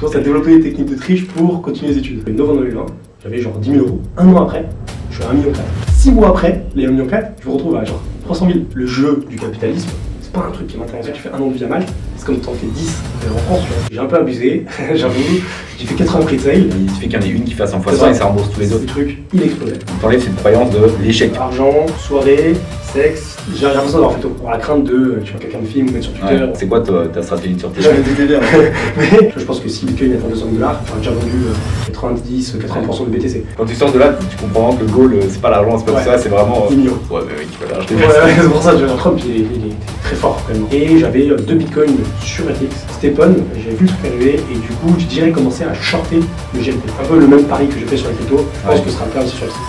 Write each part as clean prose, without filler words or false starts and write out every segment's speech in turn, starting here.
commence à développer des techniques de triche pour continuer les études. Novembre 2020, j'avais genre 10 000 euros. Un an après, je suis à 1,4 million. 6 mois après, les 1,4 million, je me retrouve à genre 300 000. Le jeu du capitalisme, c'est pas un truc qui m'intéresse. Tu fais un an de vie à mal, c'est comme t'en fais 10 en France, tu vois. J'ai un peu abusé, j'avoue. J'ai fait 80 prix de sale. Il suffit qu'il y en ait une qui fasse un fois 100 et ça rembourse tous les autres. Le truc, il explosait. On t'enlève cette croyance de l'échec. Argent, soirée, sexe. J'ai l'impression d'avoir fait tout. Pour la crainte de, tu vois, quelqu'un me filme ou mettre sur Twitter. Ouais. C'est quoi ta stratégie sur tes J'avais des délires. Mais je pense que si Bitcoin est à 200 $, j'aurais déjà vendu 90-80% de BTC. Quand tu sors de là, tu comprends vraiment que le goal, c'est pas l'argent, c'est pas tout ça, c'est vraiment. 10 millions. Ouais, mais oui, tu vas l'acheter. Ouais, c'est pour ça que Trump, il est très fort quand même. Et j'avais 2 bitcoins sur FTX. C'était fun, j'avais vu le truc arriver et du coup, j'ai direct commencé à shorter le GLP. Un peu le même pari que j'ai fait sur la crypto, je pense que ce sera le cas aussi sur le site.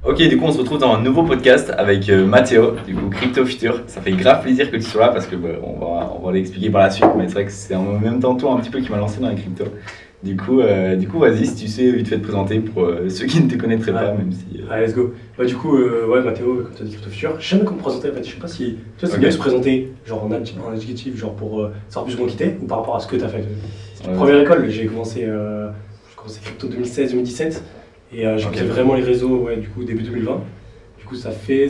Ok, du coup on se retrouve dans un nouveau podcast avec Mathéo, du coup Crypto Future. Ça fait grave plaisir que tu sois là parce que on va l'expliquer par la suite, mais c'est vrai que c'est en même temps toi un petit peu qui m'a lancé dans les cryptos. Du coup vas-y, si tu sais vite fait te présenter pour ceux qui ne te connaîtraient pas, même si... Allez, let's go. Bah du coup, ouais, Mathéo, comme tu as dit, Crypto Future, je sais jamais comment me présenter en fait, je sais pas si... Tu vois, c'est bien de se présenter, genre en adjectif, genre pour savoir plus ou moins qui t'es, ou par rapport à ce que tu as fait. Première école, j'ai commencé crypto 2016-2017. Et j'ai fait vraiment les réseaux, ouais, du coup, début 2020. Du coup, ça fait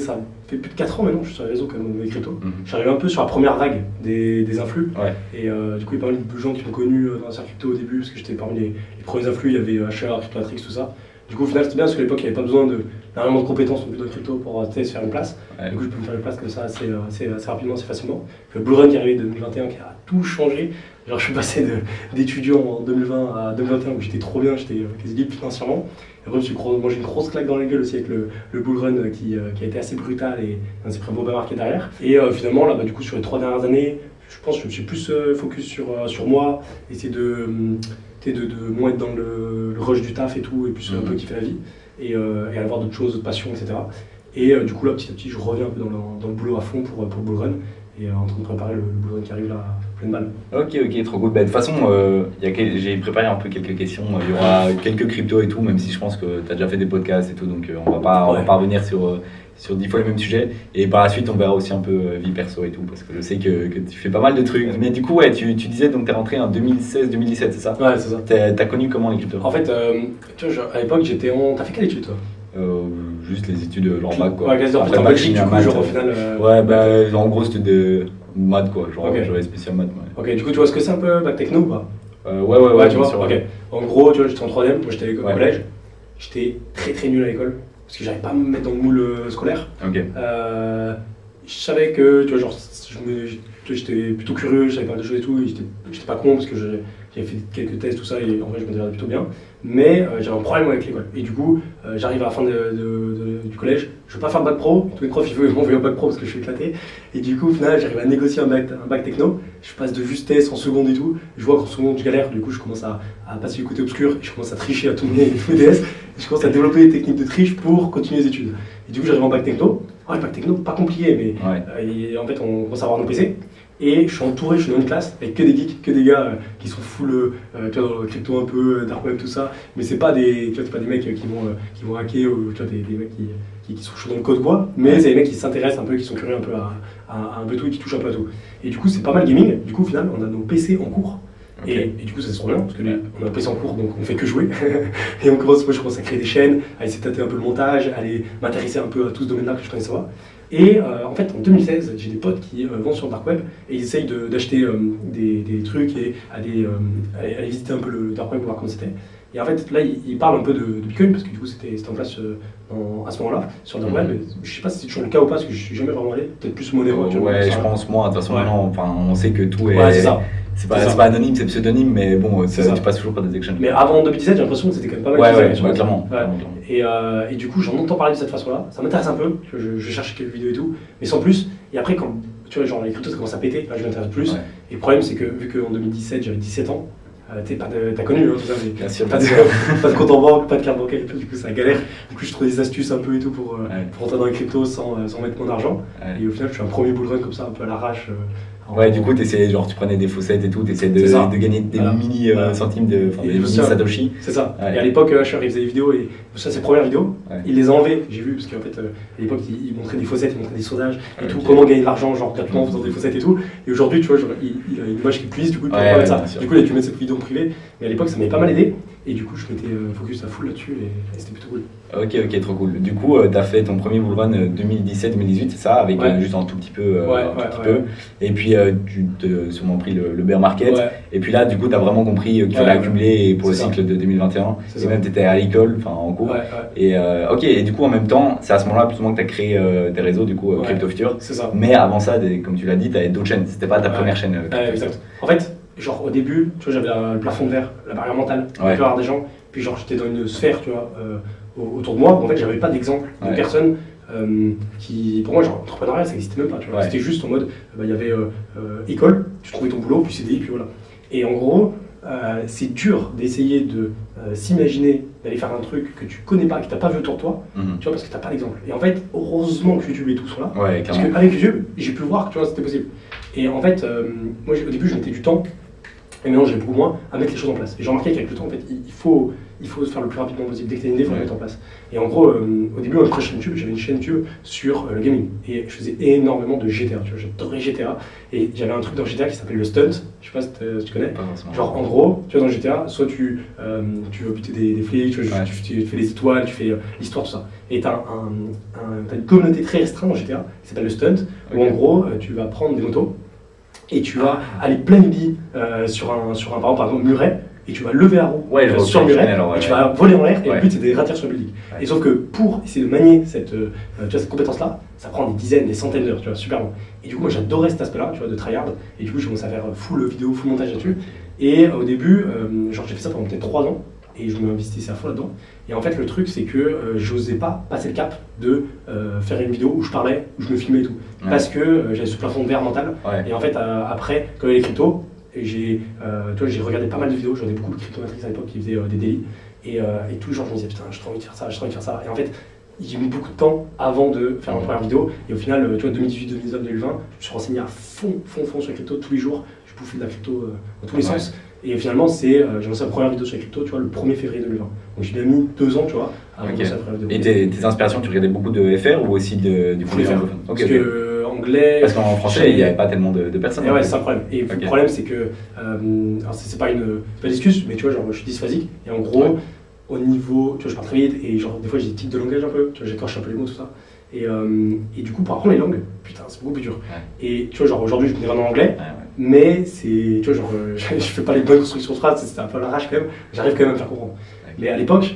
plus de 4 ans maintenant que je suis sur les réseaux, quand même, de crypto. Je suis arrivé un peu sur la première vague des influx. Ouais. Et du coup, il y a pas mal de gens qui m'ont connu dans la sphère crypto au début, parce que j'étais parmi les premiers influx. Il y avait HR, Cryptoatrix, tout ça. Du coup, au final, c'était bien, parce qu'à l'époque, il n'y avait pas besoin d'énormément de compétences non plus dans le crypto pour se faire une place. Ouais. Du coup, je peux me faire une place comme ça assez rapidement, assez facilement. Le Bull Run qui est arrivé de 2021, qui a tout changé. Genre, je suis passé d'étudiant en 2020 à 2021 où j'étais trop bien, j'étais quasi libre financièrement. Et après, je me suis mangé une grosse claque dans la gueule aussi avec le Bull Run qui a été assez brutal et un assez beau bear market derrière. Et finalement, là, bah, du coup, sur les 3 dernières années, je pense que je me suis plus focus sur moi, essayer de moins être dans le rush du taf et tout, et plus un peu kiffer la vie, et avoir d'autres choses, d'autres passions, etc. Et du coup, là, petit à petit, je reviens un peu dans le boulot à fond pour le Bull Run. Et en train de préparer le Bull Run qui arrive là, pleine balle. Ok, trop cool. Bah, de toute façon, j'ai préparé un peu quelques questions. Il y aura quelques cryptos et tout, même si je pense que tu as déjà fait des podcasts et tout, donc on va pas revenir sur 10 fois les mêmes sujets. Et par la suite, on verra aussi un peu vie perso et tout, parce que je sais que tu fais pas mal de trucs. Mais du coup, ouais, tu disais donc tu es rentré en 2016-2017, c'est ça? Ouais, c'est ça. T'as connu comment les cryptos? En fait, tu vois, à l'époque, j'étais en. T'as fait quelle étude toi? Juste les études genre bac quoi. Ouais, en Belgique du coup, genre au final. Ouais, bah en gros c'était de maths quoi, genre j'avais spécial maths. Ouais. Ok, du coup tu vois ce que c'est un peu bac techno ou pas? Ouais, tu vois. Ok. En gros, tu vois, j'étais en 3ème, moi j'étais au collège, j'étais très nul à l'école parce que j'arrivais pas à me mettre dans le moule scolaire. Ok. Je savais que, tu vois, genre, j'étais plutôt curieux, je savais pas de choses et tout, j'étais pas con parce que j'avais fait quelques tests, tout ça, et en vrai je me débrouillais plutôt bien. Mais j'avais un problème avec l'école. Et du coup, j'arrive à la fin du collège, je veux pas faire bac pro, tous les profs ils m'envoyer un bac pro parce que je suis éclaté. Et du coup, au final, j'arrive à négocier un bac techno, je passe de justesse en seconde et tout, je vois qu'en seconde je galère, du coup je commence à passer du côté obscur, et je commence à tricher à tous mes DS, et je commence à développer des techniques de triche pour continuer les études. Et du coup, j'arrive en bac techno. Ouais, bac techno, pas compliqué, mais en fait, on commence à avoir nos PC. Et je suis entouré, je suis dans une classe avec que des geeks, que des gars qui sont full, tu vois, dans le crypto un peu, dark web, tout ça. Mais c'est pas des mecs qui vont hacker, ou tu vois, des mecs qui sont chauds dans le code quoi. Mais c'est des mecs qui s'intéressent un peu, qui sont curieux un peu à un peu tout et qui touchent un peu à tout. Et du coup, c'est pas mal gaming. Du coup, au final, on a nos PC en cours. Okay. Et du coup, ça se trop bien, parce qu'on a un PC en cours, donc on fait que jouer. Et moi, je commence à créer des chaînes, à essayer de tâter un peu le montage, à aller m'intéresser un peu à tout ce domaine-là que je connaissais pas. Et en fait, en 2016, j'ai des potes qui vendent sur le dark web et ils essayent d'acheter des trucs et aller visiter un peu le dark web pour voir comment c'était. Et en fait, là, ils parlent un peu de Bitcoin parce que du coup, c'était en place à ce moment-là sur le dark web. Je sais pas si c'est toujours le cas ou pas parce que je suis jamais vraiment allé. Peut-être plus Monero. Ouais, je pense moi. De toute façon, maintenant, on sait que tout est. Ouais, c'est ça. C'est pas anonyme, c'est pseudonyme, mais bon, tu passes toujours par des exchanges. Mais avant 2017, j'ai l'impression que c'était quand même pas mal. Ouais, clairement. Et du coup, j'en entends parler de cette façon-là. Ça m'intéresse un peu. Je cherche quelques vidéos et tout, mais sans plus. Et après, quand tu vois, genre les cryptos ça commence à péter, là je m'intéresse plus. Ouais. Et le problème, c'est que vu qu'en 2017, j'avais 17 ans, t'as connu tout ça, mais pas de compte en banque, pas de carte bancaire et tout, du coup c'est la galère. Du coup je trouve des astuces un peu et tout pour rentrer dans les cryptos sans mettre mon argent. Et au final je suis un premier bull run comme ça, un peu à l'arrache, Ouais, du coup, genre, tu prenais des faussettes et tout, t'essayais de gagner des mini centimes, des mini Satoshi. C'est ça. Et à l'époque, Asher, il faisait des vidéos, et ça, ses premières vidéos, il les a enlevées, j'ai vu, parce qu'en fait, à l'époque, il montrait des faussettes, il montrait des sondages et tout, comment gagner de l'argent, genre gratuitement en faisant des faussettes et tout. Et aujourd'hui, tu vois, genre, il a une image qui est plus, du coup, il peut pas mettre ça. Du coup, il a dû mettre cette vidéo en privé. Mais à l'époque, ça m'avait pas mal aidé. Et du coup, je m'étais focus à full là-dessus et c'était plutôt cool. Ok, trop cool. Du coup, tu as fait ton premier bull run 2017-2018, c'est ça, avec juste un tout petit peu. Et puis, tu t'as sûrement pris le bear market. Et puis là, du coup, tu as vraiment compris que tu allais accumuler pour le cycle de 2021. Et même, tu étais à l'école, enfin en cours. Et du coup, en même temps, c'est à ce moment-là, plus ou moins, que tu as créé tes réseaux, du coup, Crypto Future. C'est ça. Mais avant ça, comme tu l'as dit, tu avais d'autres chaînes. C'était pas ta première chaîne. Exact. En fait, genre au début, tu vois, j'avais le plafond de verre, la barrière mentale, la plupart des gens. Puis genre, j'étais dans une sphère, tu vois, autour de moi. En fait, j'avais pas d'exemple de personne qui, pour moi, genre, l'entrepreneuriat, ça n'existait même pas, tu vois. C'était juste en mode, il y avait école, tu trouvais ton boulot, puis CDI, puis voilà. Et en gros, c'est dur d'essayer de s'imaginer d'aller faire un truc que tu connais pas, que tu n'as pas vu autour de toi, tu vois, parce que tu n'as pas d'exemple. Et en fait, heureusement que YouTube et tout sont là, parce qu'avec YouTube, j'ai pu voir que tu vois, c'était possible. Et en fait, moi, au début, je mettais du temps, et maintenant, j'ai beaucoup moins à mettre les choses en place. Et j'ai remarqué qu'avec le temps, en fait, il faut se faire le plus rapidement possible. Dès que tu as une idée, il faut la mettre en place. Et en gros, au début, ma chaîne YouTube, j'avais une chaîne YouTube sur le gaming. Et je faisais énormément de GTA. Tu vois, j'adorais GTA. Et j'avais un truc dans GTA qui s'appelle le stunt. Je sais pas si tu connais. Genre, en gros, tu vois, dans GTA, soit tu veux buter des flics, tu fais les étoiles, tu fais l'histoire, tout ça. Et tu as une communauté très restreinte dans GTA qui s'appelle le stunt. Où en gros, tu vas prendre des motos et tu vas aller plein bille sur un par exemple, muret. Et tu vas lever la roue sur le muret, et tu vas voler en l'air, et le but c'est de rater sur le building. Et sauf que pour essayer de manier cette compétence-là, ça prend des dizaines, des centaines d'heures, tu vois, super long. Et du coup, moi j'adorais cet aspect-là, tu vois, de tryhard, et du coup, j'ai commencé à faire full vidéo, full montage là-dessus. Et au début, genre j'ai fait ça pendant peut-être 3 ans, et je m'investissais à fond là-dedans. Et en fait, le truc c'est que j'osais pas passer le cap de faire une vidéo où je parlais, où je me filmais et tout. Parce que j'avais ce plafond de verre mental, et en fait, après, quand il y a les cryptos, j'ai regardé pas mal de vidéos, j'en ai beaucoup de cryptomatrices à l'époque qui faisaient des délits. Et tous les jours, je me disais, putain, j'ai trop envie de faire ça, j'ai trop envie de faire ça. Et en fait, j'ai mis beaucoup de temps avant de faire ma première vidéo. Et au final, tu vois, 2018, 2019, 2020, je me suis renseigné à fond sur la crypto tous les jours. Je bouffais de la crypto dans tous les sens. Et finalement, j'ai lancé ma première vidéo sur la crypto, tu vois, le 1er février 2020. Donc j'ai bien mis 2 ans, tu vois, avant de lancer la première vidéo. Et tes inspirations, tu regardais beaucoup de FR ou aussi du coup anglophone? Parce que anglais. Parce qu'en français, il n'y avait pas tellement de personnes. Et ouais, c'est ça le problème. Et le problème, c'est que. Alors, c'est pas une excuse, mais tu vois, genre, je suis dysphasique. Et en gros, au niveau. Tu vois, je parle très vite et genre, des fois, j'ai des tics de langage un peu. Tu vois, j'écorche un peu les mots, tout ça. Et du coup, pour apprendre les langues, putain, c'est beaucoup plus dur. Et tu vois, genre, aujourd'hui, je me vraiment en anglais. Mais c'est. Tu vois, genre, je fais pas les bonnes constructions de phrases, c'était un peu à l'arrache quand même. J'arrive quand même à me faire comprendre. Mais à l'époque,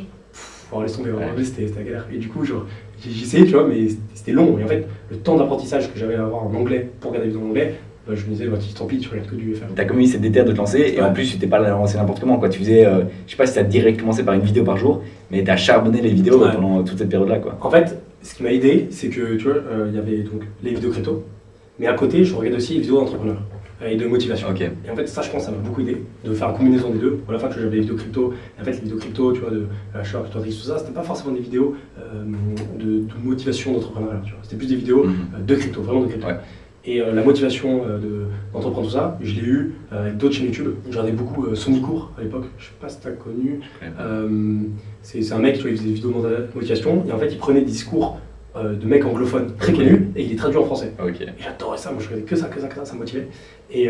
laisse tomber, en anglais, c'était la galère. Et du coup, genre. J'ai essayé, tu vois, mais c'était long. Et en fait, le temps d'apprentissage que j'avais à avoir en anglais pour regarder des vidéos en anglais, je me disais, tant pis, tu regardes que du FR. T'as comme eu cette déterre de te lancer, et en plus, tu t'es pas lancé n'importe comment, quoi. Tu faisais, je sais pas si t'as direct commencé par une vidéo par jour, mais t'as charbonné les vidéos pendant toute cette période-là, quoi. En fait, ce qui m'a aidé, c'est que, tu vois, il y avait donc les vidéos crypto, mais à côté, je regardais aussi les vidéos d'entrepreneurs. Et de motivation. Et en fait, ça, je pense, ça m'a beaucoup aidé de faire une combinaison des deux. À la fin, que j'avais les vidéos crypto, et en fait, les vidéos crypto, tu vois, de l'achat, tout ça, c'était pas forcément des vidéos de motivation d'entrepreneuriat. C'était plus des vidéos de crypto, vraiment de crypto. Et la motivation d'entreprendre tout ça, je l'ai eu avec d'autres chaînes YouTube. Je regardais beaucoup Sonicourt à l'époque, je sais pas si tu as connu. C'est un mec, tu vois, il faisait des vidéos de motivation, et en fait, il prenait des discours de mecs anglophones très connus et il est traduit en français. Et j'adorais ça, moi je regardais que ça me motivait. Et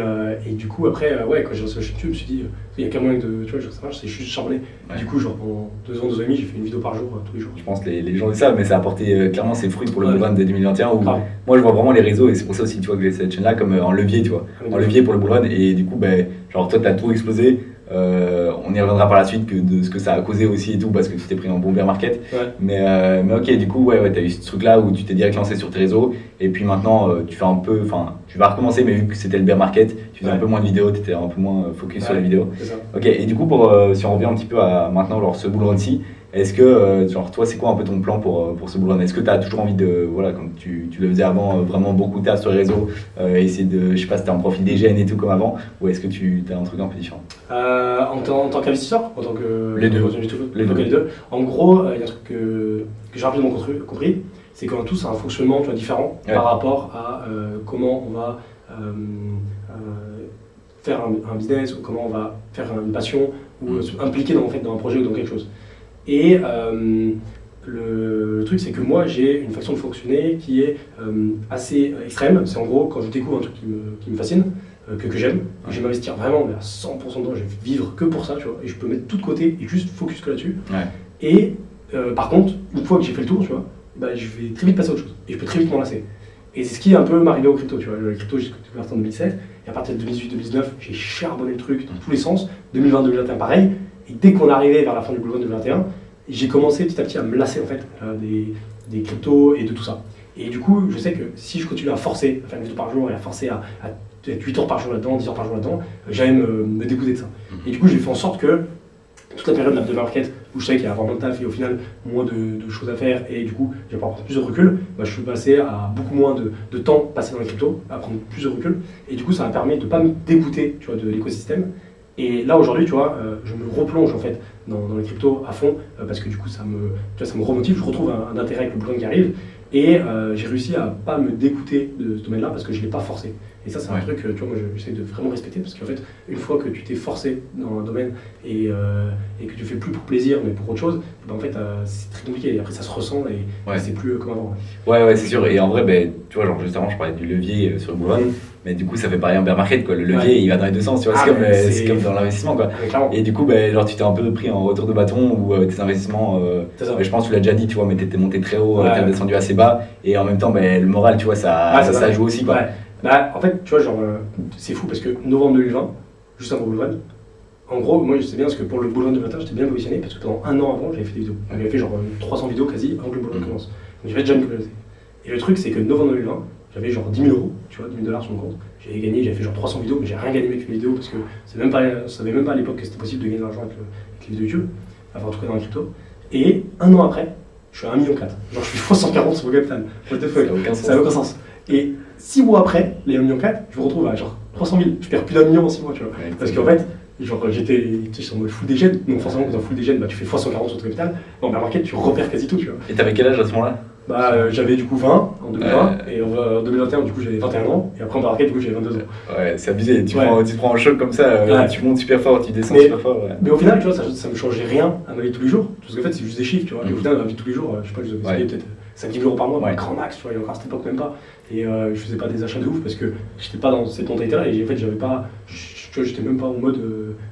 du coup, après, quand j'ai reçu YouTube, je me suis dit, il y a qu'un moyen de. Tu vois, ça marche, c'est juste charbonné. Du coup, genre pendant 2 ans, 2 ans et demi, j'ai fait une vidéo par jour, tous les jours. Je pense que les gens disent ça, mais ça a apporté clairement ses fruits pour le bull run de 2021. Où moi, je vois vraiment les réseaux, et c'est pour ça aussi, tu vois, que j'ai cette chaîne-là comme en levier, tu vois. En levier pour le bull run, et du coup, genre toi, t'as tout explosé. On y reviendra par la suite de ce que ça a causé aussi et tout parce que tu t'es pris en bon bear market. Mais ok, du coup, t'as eu ce truc là où tu t'es direct lancé sur tes réseaux et puis maintenant tu fais un peu, enfin, tu vas recommencer, mais vu que c'était le bear market, tu faisais un peu moins de vidéos, tu étais un peu moins focus sur les vidéos. Ok, et du coup, si on revient un petit peu à maintenant, genre ce bull run-ci, est-ce que, genre, toi, c'est quoi un peu ton plan pour ce bull run? Est-ce que tu as toujours envie de, voilà, comme tu le faisais avant, vraiment beaucoup taf sur les réseaux, essayer de, je sais pas si tu as un profil des gènes et tout comme avant, ou est-ce que tu as un truc un peu différent? En tant qu'investisseur, en tant que. Les deux. Les deux. En gros, il y a un truc que j'ai rapidement compris, c'est qu'en tout, c'est un fonctionnement différent par rapport à comment on va faire un business ou comment on va faire une passion ou impliquer dans un projet ou dans quelque chose. Et le truc, c'est que moi, j'ai une façon de fonctionner qui est assez extrême. C'est en gros, quand je découvre un truc qui me fascine, que j'aime, je vais m'investir vraiment mais à 100% dedans, je vais vivre que pour ça, tu vois, et je peux mettre tout de côté et juste focus que là-dessus. Ouais. Et par contre, une fois que j'ai fait le tour, tu vois, bah, je vais très vite passer à autre chose et je peux très vite m'en lasser. Et c'est ce qui est un peu m'arrivé au crypto, tu vois. Le crypto, j'ai découvert en 2007, et à partir de 2018-2019, j'ai charbonné le truc dans tous les sens. 2020-2021, pareil. Et dès qu'on arrivait vers la fin du bull run 2021, j'ai commencé petit à petit à me lasser en fait des cryptos et de tout ça. Et du coup, je sais que si je continue à forcer, à faire une vidéo par jour et à forcer à être 8 heures par jour là-dedans, 10 heures par jour là-dedans, j'allais me dégoûter de ça. Et du coup, j'ai fait en sorte que toute la période de market où je savais qu'il y a vraiment de taf et au final moins de choses à faire et du coup j'ai pas prendre plus de recul, bah, je suis passé à beaucoup moins de temps passé dans les cryptos, à prendre plus de recul et du coup ça m'a permis de pas me dégoûter, tu vois, de l'écosystème. Et là aujourd'hui, tu vois, je me replonge en fait dans les cryptos à fond parce que du coup ça me remotive, je retrouve un intérêt avec le boulot qui arrive et j'ai réussi à pas me dégoûter de ce domaine-là parce que je l'ai pas forcé. Et ça c'est un truc, tu vois, moi j'essaie de vraiment respecter parce qu'en fait, une fois que tu t'es forcé dans un domaine et que tu fais plus pour plaisir mais pour autre chose, ben, en fait c'est très compliqué et après ça se ressent et c'est plus comme avant. Ouais, c'est sûr. Et en vrai, ben, tu vois, genre juste avant je parlais du levier sur le bull run. Mais du coup, ça fait pareil en bear market, quoi. Le levier, il va dans les deux sens, tu vois. C'est comme dans l'investissement, quoi. Et du coup, ben, genre, tu t'es un peu pris en retour de bâton ou tes investissements, je pense que tu l'as déjà dit, tu vois, mais t'étais monté très haut, t'es descendu assez bas. Et en même temps, ben, le moral, tu vois, ça joue aussi, quoi. Ouais. Bah, en fait, tu vois, genre, c'est fou parce que novembre 2020, juste avant le bull run, en gros, moi je sais bien parce que pour le bull run de 2021, j'étais bien positionné parce que pendant un an avant, j'avais fait des vidéos. J'avais fait genre 300 vidéos quasi avant que le bull run commence. Donc j'avais déjà une communauté. Et le truc, c'est que novembre 2020, j'avais genre 10 000 €, tu vois, 10 000 $ sur mon compte. J'avais gagné, j'avais fait genre 300 vidéos, mais j'ai rien gagné avec une vidéo parce que je savais même pas à l'époque que c'était possible de gagner de l'argent avec les vidéos YouTube, enfin en tout cas dans la crypto. Et un an après, je suis à 1,4 million. Genre je suis fois 140 sur mon capital. What the fuck, ça n'a aucun sens. Et 6 mois après, les 1,4 million, je me retrouve à genre 300 000. Je perds plus d'1 million en 6 mois, tu vois. Ouais, parce qu'en fait, genre j'étais en mode full dégène, donc forcément quand t'es en full dégène, bah, tu fais fois 140 sur ton capital. En bear market, tu repères quasi tout, tu vois. Et t'avais quel âge à ce moment-là? Bah, j'avais du coup 20 en 2020 et en 2021 du coup j'avais 21 ans et après en bear market du coup j'avais 22 ans. Ouais, c'est abusé, tu te prends un choc comme ça, tu montes super fort, tu descends super fort. Ouais. Mais au final tu vois ça me changeait rien à ma vie de tous les jours, parce qu'en fait c'est juste des chiffres, tu vois. Et au final ma vie de tous les jours, je sais pas, je devais payer peut-être 5 000 € par mois, grand max, tu vois, et encore à cette époque même pas. Et je faisais pas des achats de ouf parce que j'étais pas dans cette mentalité-là et en fait j'avais pas, tu vois, j'étais même pas en mode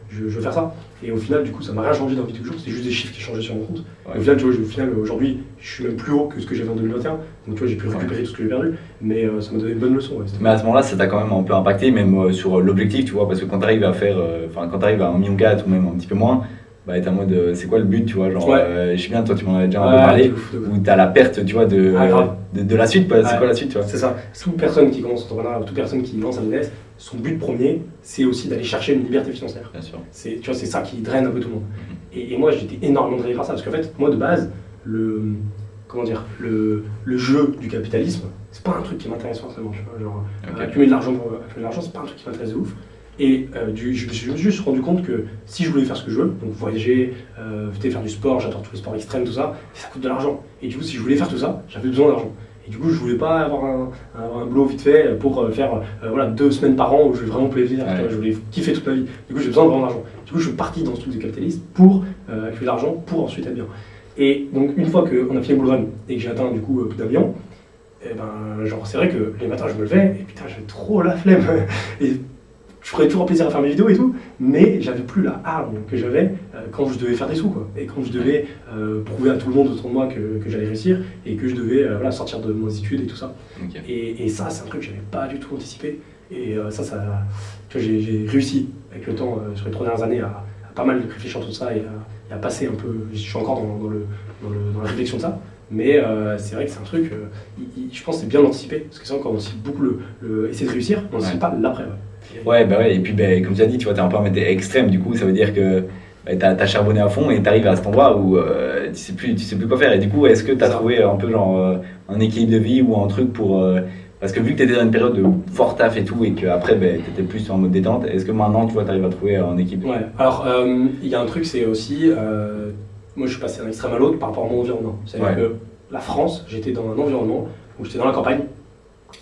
je veux faire ça. Et au final, du coup, ça m'a rien changé dans la vie de tous les jours, c'était juste des chiffres qui changeaient sur mon compte. Et au final, tu vois, aujourd'hui, je suis même plus haut que ce que j'avais en 2021. Donc, tu vois, j'ai pu récupérer tout ce que j'ai perdu, mais ça m'a donné une bonne leçon. Ouais, mais à ce moment-là, ça t'a quand même un peu impacté, même sur l'objectif, tu vois, parce que quand t'arrives à faire, quand t'arrives à 1,4 million ou même un petit peu moins, bah t'es en mode c'est quoi le but, tu vois, genre je sais bien, toi tu m'en as déjà un peu parlé, où t'as la perte, tu vois, de la suite, c'est quoi la suite, tu vois. C'est ça, toute personne qui commence entrepreneur, toute personne qui lance un business, son but premier, c'est aussi d'aller chercher une liberté financière. Bien sûr. Tu vois, c'est ça qui draine un peu tout le monde. Et moi j'étais énormément drainé par ça, parce qu'en fait, moi de base, le jeu du capitalisme, c'est pas un truc qui m'intéresse forcément, tu vois, genre accumuler de l'argent pour accumuler de l'argent, c'est pas un truc qui m'intéresse de ouf. Et je me suis juste rendu compte que si je voulais faire ce que je veux, donc voyager, faire du sport, j'adore tous les sports extrêmes, tout ça, ça coûte de l'argent. Et du coup, si je voulais faire tout ça, j'avais besoin d'argent. Et du coup, je voulais pas avoir un boulot vite fait pour faire 2 semaines par an où je vais vraiment plaisir, je voulais kiffer toute ma vie. Du coup, j'ai besoin de vraiment d'argent. Du coup, je suis parti dans ce truc de capitaliste pour accumuler de l'argent pour ensuite être bien. Et donc, une fois qu'on a fini le bull run et que j'ai atteint du coup plus d'1 million, et ben, genre, c'est vrai que les matins, je me levais et putain, j'avais trop la flemme. Et je ferais toujours plaisir à faire mes vidéos et tout, mais j'avais plus la hargne que j'avais quand je devais faire des sous, quoi. Et quand je devais prouver à tout le monde autour de moi que j'allais réussir et que je devais sortir de mes études et tout ça. Okay. Et ça, c'est un truc que j'avais pas du tout anticipé. Et ça tu vois, j'ai réussi avec le temps, sur les 3 dernières années, à pas mal réfléchir sur tout ça et à passer un peu. Je suis encore dans la réflexion de ça. Mais c'est vrai que c'est un truc, je pense que c'est bien d'anticiper, parce que c'est encore aussi beaucoup essayer de réussir, on ne sait pas l'après. Ouais, et puis comme tu as dit, tu vois, t'es un peu en mode extrême, du coup, ça veut dire que t'as charbonné à fond et t'arrives à cet endroit où tu sais plus quoi faire. Et du coup, est-ce que t'as trouvé un peu genre un équilibre de vie ou un truc pour. Parce que vu que t'étais dans une période de fort taf et tout, et qu'après t'étais plus en mode détente, est-ce que maintenant, tu vois, t'arrives à trouver un équilibre? Ouais, alors il y a un truc, c'est aussi. Moi, je suis passé d'un extrême à l'autre par rapport à mon environnement. C'est-à-dire que la France, j'étais dans un environnement où j'étais dans la campagne.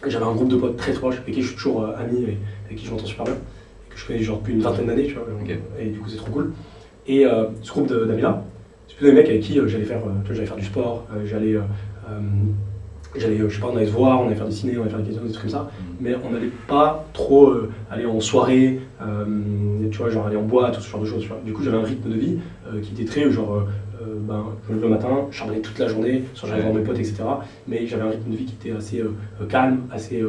J'avais un groupe de potes très proches avec qui je suis toujours ami et avec qui je m'entends super bien. Et que je connais genre depuis une vingtaine d'années, tu vois. Et du coup, c'est trop cool. Et ce groupe d'amis-là, c'est plutôt des mecs avec qui j'allais faire du sport, j'allais, je sais pas, on allait se voir, on allait faire des ciné, on allait faire des trucs comme ça, mais on n'allait pas trop aller en soirée, tu vois, genre aller en boîte, tout ce genre de choses. Tu vois. Du coup, j'avais un rythme de vie qui était très genre, je me levais le matin, je charbonnais toute la journée, sans j'allais voir mes potes, etc. Mais j'avais un rythme de vie qui était assez calme, assez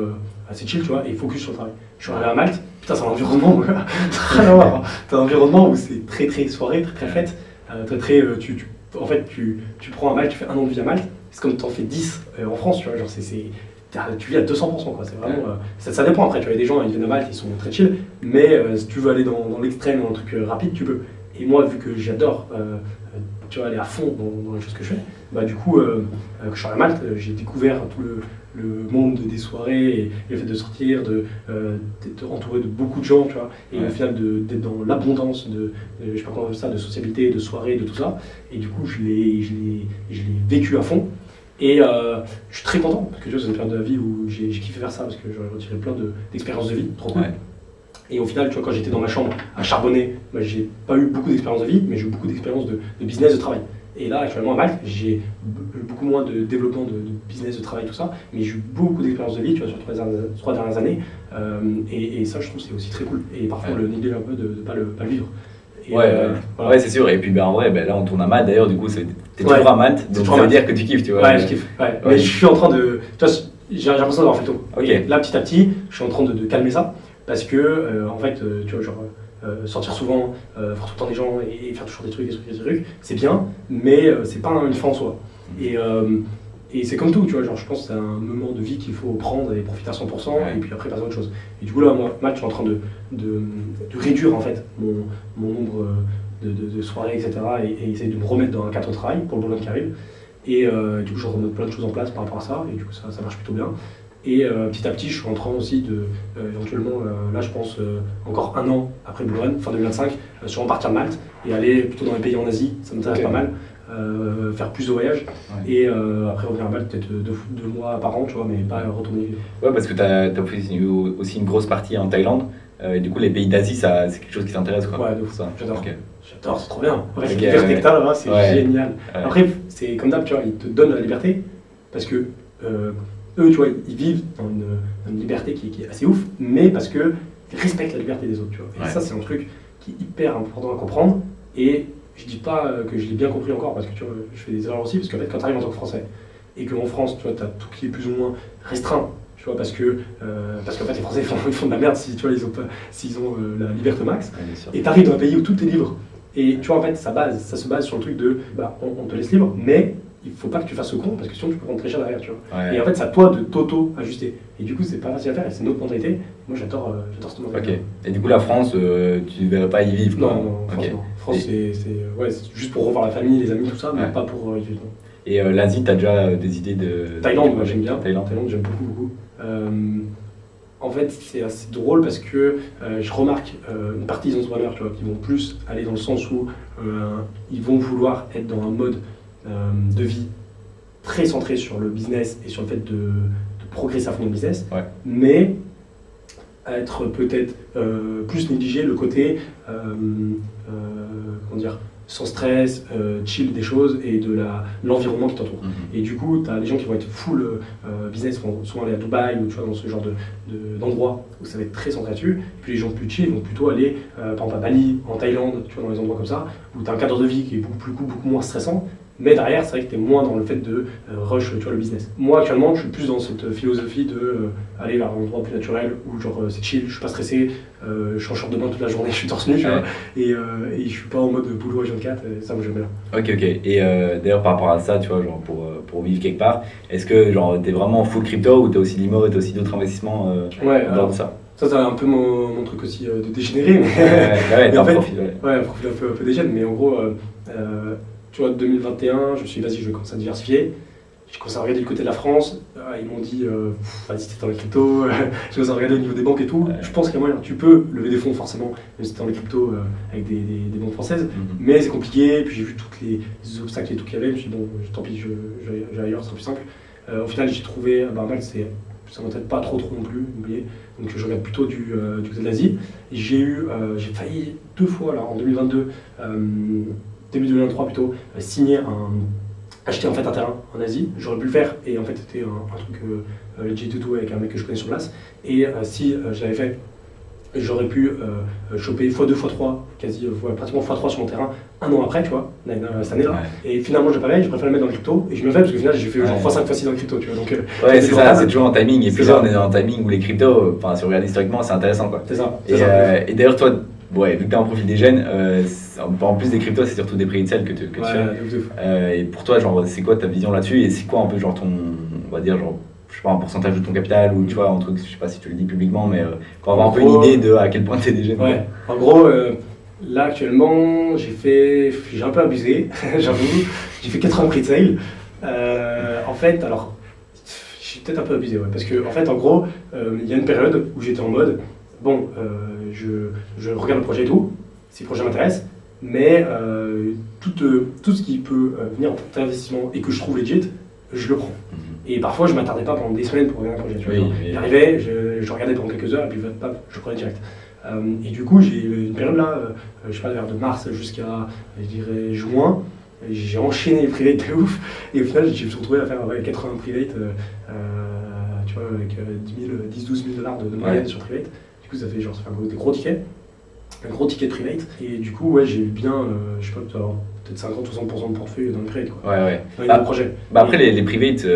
chill, tu vois, et focus sur le travail. Je suis arrivé à Malte, putain, c'est un environnement, rien à voir. T'as un environnement où c'est très soirée, très fête, en fait, tu prends à Malte, tu fais 1 an de vie à Malte, c'est comme t'en fais 10 en France, tu vois, genre tu vis à 200%, quoi, c'est vraiment, ça dépend après, tu vois, il y a des gens, ils viennent à Malte, ils sont très chill, mais si tu veux aller dans l'extrême, dans un truc rapide, tu peux. Et moi, vu que j'adore, tu vois, aller à fond dans les choses que je fais, bah du coup, quand je suis à Malte, j'ai découvert tout le monde des soirées et le fait de sortir, d'être entouré de beaucoup de gens, tu vois, et au final d'être dans l'abondance je sais pas comment on appelle ça, de sociabilité, de soirée, de tout ça. Et du coup, je l'ai vécu à fond. Et je suis très content parce que tu vois, c'est une période de la vie où j'ai kiffé faire ça parce que j'aurais retiré plein d'expériences de vie, trop cool. Et au final, tu vois, quand j'étais dans ma chambre à charbonner, bah, j'ai pas eu beaucoup d'expérience de vie, mais j'ai eu beaucoup d'expérience de business, de travail. Et là, actuellement à Malte, j'ai eu beaucoup moins de développement de business, de travail, tout ça, mais j'ai eu beaucoup d'expérience de vie, tu vois, sur les 3 dernières années. Et ça, je trouve que c'est aussi très cool. Et parfois, le négliger un peu de ne pas le vivre. Et voilà. Ouais, c'est sûr. Et puis en vrai, là, on tourne à Malte. D'ailleurs, du coup, t'es toujours à Malte, donc ça veut dire que tu kiffes, tu vois. Ouais, je kiffe. Ouais. Mais je suis en train de... Tu vois, j'ai l'impression d'avoir fait le tour. Et là, petit à petit, je suis en train de calmer ça. Parce que, en fait, tu vois, genre, sortir souvent, voir tout le temps des gens et faire toujours des trucs, c'est bien, mais c'est pas une fin en soi. Et c'est comme tout, tu vois, genre, je pense que c'est un moment de vie qu'il faut prendre et profiter à 100%, et puis après passer à autre chose. Et du coup, là, moi, je suis en train de réduire, en fait, mon nombre de soirées, etc., et essayer de me remettre dans un cadre de travail pour le boulot qui arrive. Et du coup, je remets plein de choses en place par rapport à ça, et du coup, ça marche plutôt bien. Et petit à petit, je suis en train aussi éventuellement, là je pense encore 1 an après Blue Run, fin 2025, sûrement partir de Malte et aller plutôt dans les pays en Asie, ça m'intéresse pas mal, faire plus de voyages et après revenir à Malte peut-être 2 mois par an, tu vois, mais pas retourner. Ouais, parce que tu as aussi une grosse partie en Thaïlande, et du coup les pays d'Asie, c'est quelque chose qui t'intéresse, quoi. Ouais, de fou, ça. J'adore. J'adore, c'est trop bien. En fait, cette liberté que t'as là-bas, c'est génial. Après, c'est comme d'hab, tu vois, ils te donnent la liberté parce que eux, tu vois, ils vivent dans une liberté qui est assez ouf, mais parce qu'ils respectent la liberté des autres, tu vois. Et ça, c'est un truc qui est hyper important à comprendre. Et je dis pas que je l'ai bien compris encore, parce que tu vois, je fais des erreurs aussi, parce qu'en fait, quand tu arrives en tant que Français, et qu'en France, tu vois, tu as tout qui est plus ou moins restreint, tu vois, parce qu'en fait, les Français ils font de la merde si, tu vois, s'ils ont la liberté max. Et tu arrives dans un pays où tout est libre. Et tu vois, en fait, ça se base sur le truc de, bah, on te laisse libre, mais il faut pas que tu fasses ce con parce que sinon tu peux prendre très cher derrière, tu vois. Et en fait, c'est à toi de t'auto-ajuster. Et du coup, c'est pas facile à faire et c'est notre mentalité. Moi, j'adore cette mentalité. Ok. Et du coup, la France, tu ne verrais pas y vivre, quoi. Non, France, c'est juste pour revoir la famille, les amis, tout ça, mais pas pour y vivre. Et l'Asie, tu as déjà des idées de... Thaïlande, moi j'aime bien. Thaïlande, j'aime beaucoup. En fait, c'est assez drôle parce que je remarque une partie des entrepreneurs, tu vois, qui vont plus aller dans le sens où ils vont vouloir être dans un mode de vie très centré sur le business et sur le fait de progresser à fond dans le business, mais être peut-être plus négligé le côté comment dire, sans stress, chill des choses et de l'environnement qui t'entoure. Et du coup, tu as les gens qui vont être full business, vont souvent aller à Dubaï ou tu vois, dans ce genre d'endroits où ça va être très centré là-dessus. Et puis les gens plus chill vont plutôt aller par exemple à Bali, en Thaïlande, tu vois, dans les endroits comme ça, où tu as un cadre de vie qui est beaucoup moins stressant. Mais derrière, c'est vrai que tu es moins dans le fait de rush, tu vois, le business. Moi, actuellement, je suis plus dans cette philosophie de aller vers un endroit plus naturel où genre c'est chill, je suis pas stressé, je suis en short de bain toute la journée, je suis torse nu, tu vois, et je suis pas en mode boulot H24, ça moi j'aime bien. Ok. Et d'ailleurs, par rapport à ça, tu vois, genre pour vivre quelque part, est-ce que genre t'es vraiment full crypto ou t'as aussi l'IMO et t'as aussi d'autres investissements dans ça? Ça, c'est un peu mon truc aussi de dégénérer, mais en fait, un profil un peu dégène, mais en gros, tu vois, 2021, je me suis dit, vas-y, je vais commencer à diversifier. J'ai commencé à regarder du côté de la France. Ils m'ont dit, vas-y, t'es dans les cryptos. J'ai commencé à regarder au niveau des banques et tout. Je pense qu'il y a moyen. Tu peux lever des fonds, forcément, même si t'es dans les cryptos avec des banques françaises. Mais c'est compliqué. Puis j'ai vu tous les obstacles et tout qu'il y avait. Je me suis dit, bon, tant pis, je vais ailleurs, c'est plus simple. Au final, j'ai trouvé, Malte, c'est ça m'intéresse pas trop non plus, oubliez. Donc je regarde plutôt du côté de l'Asie. J'ai failli 2 fois là, en 2022, début 2023 plutôt, acheter en fait un terrain en Asie. J'aurais pu le faire et en fait c'était un truc legit et tout avec un mec que je connais sur place. Et si je l'avais fait, j'aurais pu choper x2, x3, pratiquement x3 sur mon terrain 1 an après, tu vois, cette année-là. Ouais. Et finalement, je préfère le mettre dans le crypto et je me fais parce que finalement, j'ai fait genre x5, x6 dans le crypto, tu vois. Donc, ouais, c'est ça, c'est toujours un timing. Et puis là, on est dans un timing où les cryptos, si on regarde historiquement, c'est intéressant, quoi. C'est ça. Et d'ailleurs, toi, vu que tu as un profil des jeunes, en plus des cryptos, c'est surtout des prix de sel que tu fais. Et pour toi, genre, c'est quoi ta vision là-dessus et c'est quoi un peu, genre, on va dire, genre, je sais pas, un pourcentage de ton capital ou tu vois, un truc, je sais pas si tu le dis publiquement, mais pour avoir un peu une idée de à quel point tu es déjà. Ouais, en gros, là actuellement, j'ai un peu abusé, j'avoue, j'ai fait 80 prix de sale. En fait, alors, j'ai peut-être un peu abusé, ouais, parce que en fait, en gros, il y a une période où j'étais en mode, bon, je regarde le projet et tout, si le projet m'intéresse, mais tout ce qui peut venir en tant qu'investissement et que je trouve legit, je le prends. Et parfois, je ne m'attardais pas pendant des semaines pour regarder un projet. J'arrivais, je regardais pendant quelques heures, et puis je prenais direct. Et du coup, j'ai eu une période là, je sais pas, vers de mars jusqu'à, je dirais, juin, j'ai enchaîné les privates de ouf. Et au final, je me suis retrouvé à faire 80 privates, tu vois, avec 10-12 000 $ de moyenne sur private. Du coup, ça fait des gros tickets. Un gros ticket de private. Et du coup, ouais, j'ai eu bien, je sais pas, peut-être 50 ou 100% de portefeuille dans le private, quoi. Ouais. Dans le projet. Après, les privates,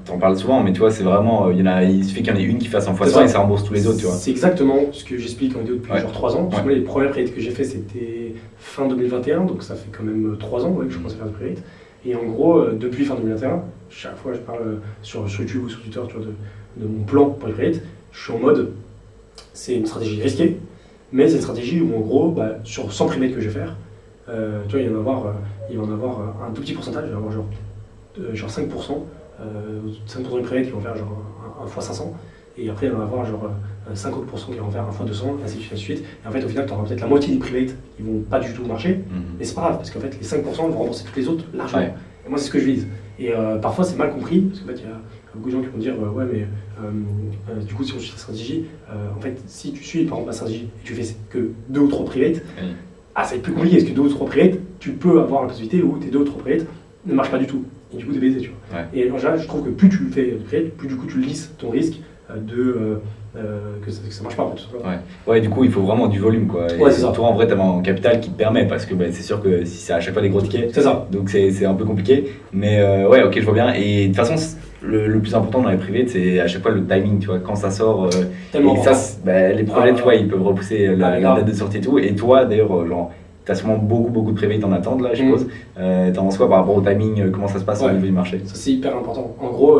t'en parles souvent, mais tu vois, c'est vraiment, il suffit qu'il y en ait une qui fasse en x100 et ça rembourse tous les autres, tu vois. C'est exactement ce que j'explique en vidéo depuis genre 3 ans. Parce que moi, les premières privates que j'ai fait, c'était fin 2021, donc ça fait quand même 3 ans que je commence à faire de private. Et en gros, depuis fin 2021, chaque fois que je parle sur YouTube ou sur Twitter, tu vois, de mon plan pour les privates, je suis en mode, c'est une stratégie risquée. Mais c'est une stratégie où en gros, sur 100 privates que je vais faire, tu vois, il va y en avoir un tout petit pourcentage, il va y avoir genre 5%, 5% de privates qui vont faire genre 1 x 500, et après il va y en avoir genre 50% qui vont faire 1 x 200, ainsi de suite. Et en fait, au final, tu auras peut-être la moitié des privates qui vont pas du tout marcher, mais c'est pas grave, parce qu'en fait, les 5% vont rembourser toutes les autres largement. Ouais. Et moi, c'est ce que je vise. Et parfois, c'est mal compris, parce qu'en fait, il y a beaucoup de gens qui vont dire ouais, mais du coup, si on suit ta stratégie, en fait, si tu suis par exemple ma stratégie et tu fais que 2 ou 3 privates, ça va être plus compliqué, parce que 2 ou 3 privates, tu peux avoir la possibilité où tes 2 ou 3 privates ne marchent pas du tout. Et du coup, t'es baisé, tu vois. Ouais. Et en général, je trouve que plus tu fais de privates, plus du coup, tu lisses ton risque que ça marche pas en fait. Ouais, du coup, il faut vraiment du volume, quoi. Et c'est ça. Toi, en vrai, tu as un capital qui te permet, parce que c'est sûr que si c'est à chaque fois des gros tickets, c'est ça. Donc c'est un peu compliqué. Mais ouais, ok, je vois bien. Et de toute façon, le plus important dans les privés, c'est à chaque fois le timing, tu vois, quand ça sort. Et ça, les projets, tu vois, ils peuvent repousser la date de sortie et tout. Et toi, d'ailleurs, genre, tu as sûrement beaucoup de privés qui t'en attendent, là, je suppose. T'en penses quoi par rapport au timing, comment ça se passe au niveau du marché? Ça, c'est hyper important. En gros,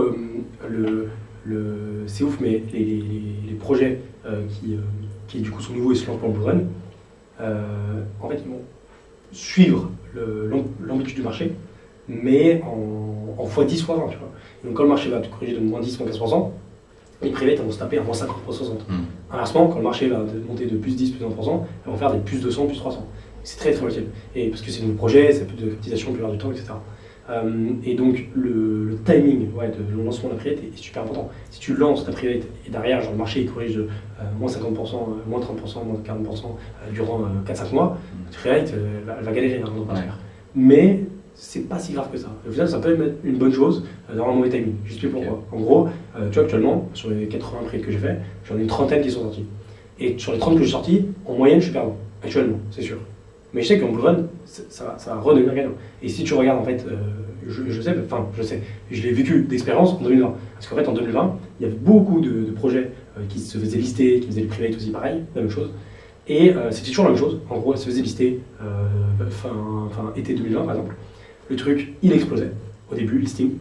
c'est ouf, mais les projets qui du coup sont nouveaux et se lancent pour le bull run, en fait, ils vont suivre l'amplitude du marché, mais en x10, x20, tu vois. Donc quand le marché va te corriger de moins 10, moins 15%, les privés vont se taper à moins 50, moins 60. Inversement, quand le marché va monter de plus 10, plus 20%, ils vont faire des plus 200, plus 300. C'est très volatile. Et parce que c'est de nouveaux projets, ça peut de capitalisation la plupart du temps, etc. Et donc le timing de lancement de la private est super important. Si tu lances ta private et derrière genre, le marché il corrige de moins 50%, moins 30%, moins 40% durant 4-5 mois, la private elle va galérer dans le faire. Mais c'est pas si grave que ça. Au final, ça peut être une bonne chose d'avoir un mauvais timing. J'explique pourquoi. En gros, tu vois, actuellement, sur les 80 privates que j'ai fait, j'en ai une trentaine qui sont sortis. Et sur les 30 que j'ai sortis, en moyenne, je suis perdant. Actuellement, c'est sûr. Mais je sais qu'en bull run, ça va redevenir gagnant. Et si tu regardes, en fait, je sais, je l'ai vécu d'expérience en 2020. Parce qu'en fait, en 2020, il y avait beaucoup de projets qui se faisaient lister, qui faisaient le private aussi pareil, la même chose. Et c'était toujours la même chose. En gros, elle se faisait lister fin été 2020, par exemple. Le truc, il explosait. Au début, listing.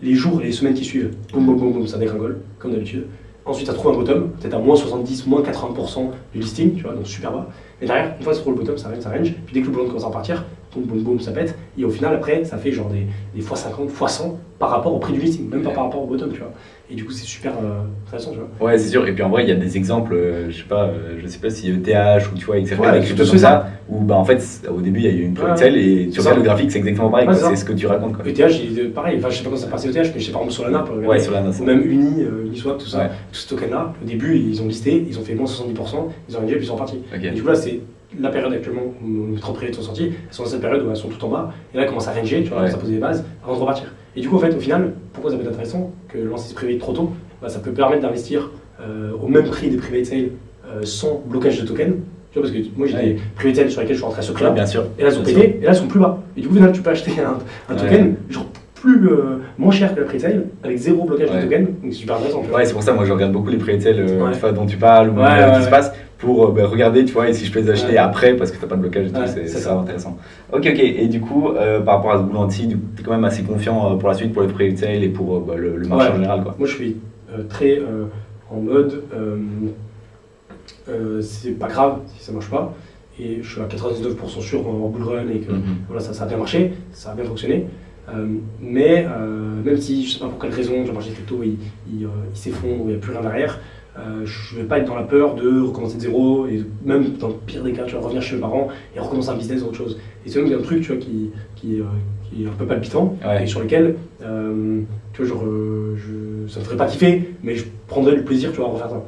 Les jours et les semaines qui suivent, boum, boum, boum, boum, ça dégringole, comme d'habitude. Ensuite, ça trouve un bottom, peut-être à moins 70, moins 80% du listing, tu vois, donc super bas. Mais derrière, une fois que ça trouve le bottom, ça range. Puis dès que le bottom commence à repartir, boum, boum, ça pète. Et au final, après, ça fait genre des fois 50, fois 100 par rapport au prix du listing, même pas par rapport au bottom, tu vois. Et du coup, c'est super intéressant, tu vois. Ouais, c'est sûr. Et puis en vrai, il y a des exemples, je sais pas si ETH ou tu vois, XRP, ouais, des cryptos comme ça, où bah, en fait, au début, il y a eu une private sale et tu regardes le graphique, c'est exactement pareil, c'est ce que tu racontes. Quoi. ETH, pareil, enfin, je sais pas quand ça passait ETH, mais je sais par exemple Solana, ouais, Solana, ou même Uniswap, tout ça, tous ces tokens-là, au début, ils ont listé, ils ont fait moins 70%, ils ont réduit et puis ils sont partis. Okay. Et du coup, là, c'est la période actuellement où les 30 privés sont sortis, elles sont dans cette période où elles sont tout en bas, et là, elles commencent à ranger, tu vois, ça pose des bases avant de repartir. Et du coup, en fait, au final, pourquoi ça peut être intéressant que lancer ce privé trop tôt, bah, ça peut permettre d'investir au même prix des private sales sans blocage de tokens. Tu vois, parce que moi j'ai des private sales sur lesquels je suis rentré à ce club, bien sûr, et là elles ont pété, et là elles sont plus bas. Et du coup, au final, tu peux acheter un token genre moins cher que la private sale avec zéro blocage de token, donc c'est super intéressant. Ouais, c'est pour ça moi je regarde beaucoup les private sales dont tu parles, ou qui se passe, pour regarder, tu vois, et si je peux les acheter après parce que t'as pas de blocage et tout, c'est ça intéressant. Ok, et du coup, par rapport à ce boulot-ci, tu es quand même assez confiant pour la suite, pour les private sales et pour le marché en général, quoi. Moi je suis très en mode c'est pas grave si ça marche pas, et je suis à 99% sûr en bull run et que voilà, ça a bien marché, ça a bien fonctionné. Mais même si je sais pas pour quelle raison le marché crypto il s'effondre, il n'y a plus rien derrière, je ne vais pas être dans la peur de recommencer de zéro, et même dans le pire des cas, tu vas revenir chez mes parents et recommencer un business ou autre chose. Et c'est même un truc, tu vois, qui est un peu palpitant, et sur lequel tu vois, ça me ferait pas kiffer, mais je prendrais du plaisir, tu vois, à refaire ça.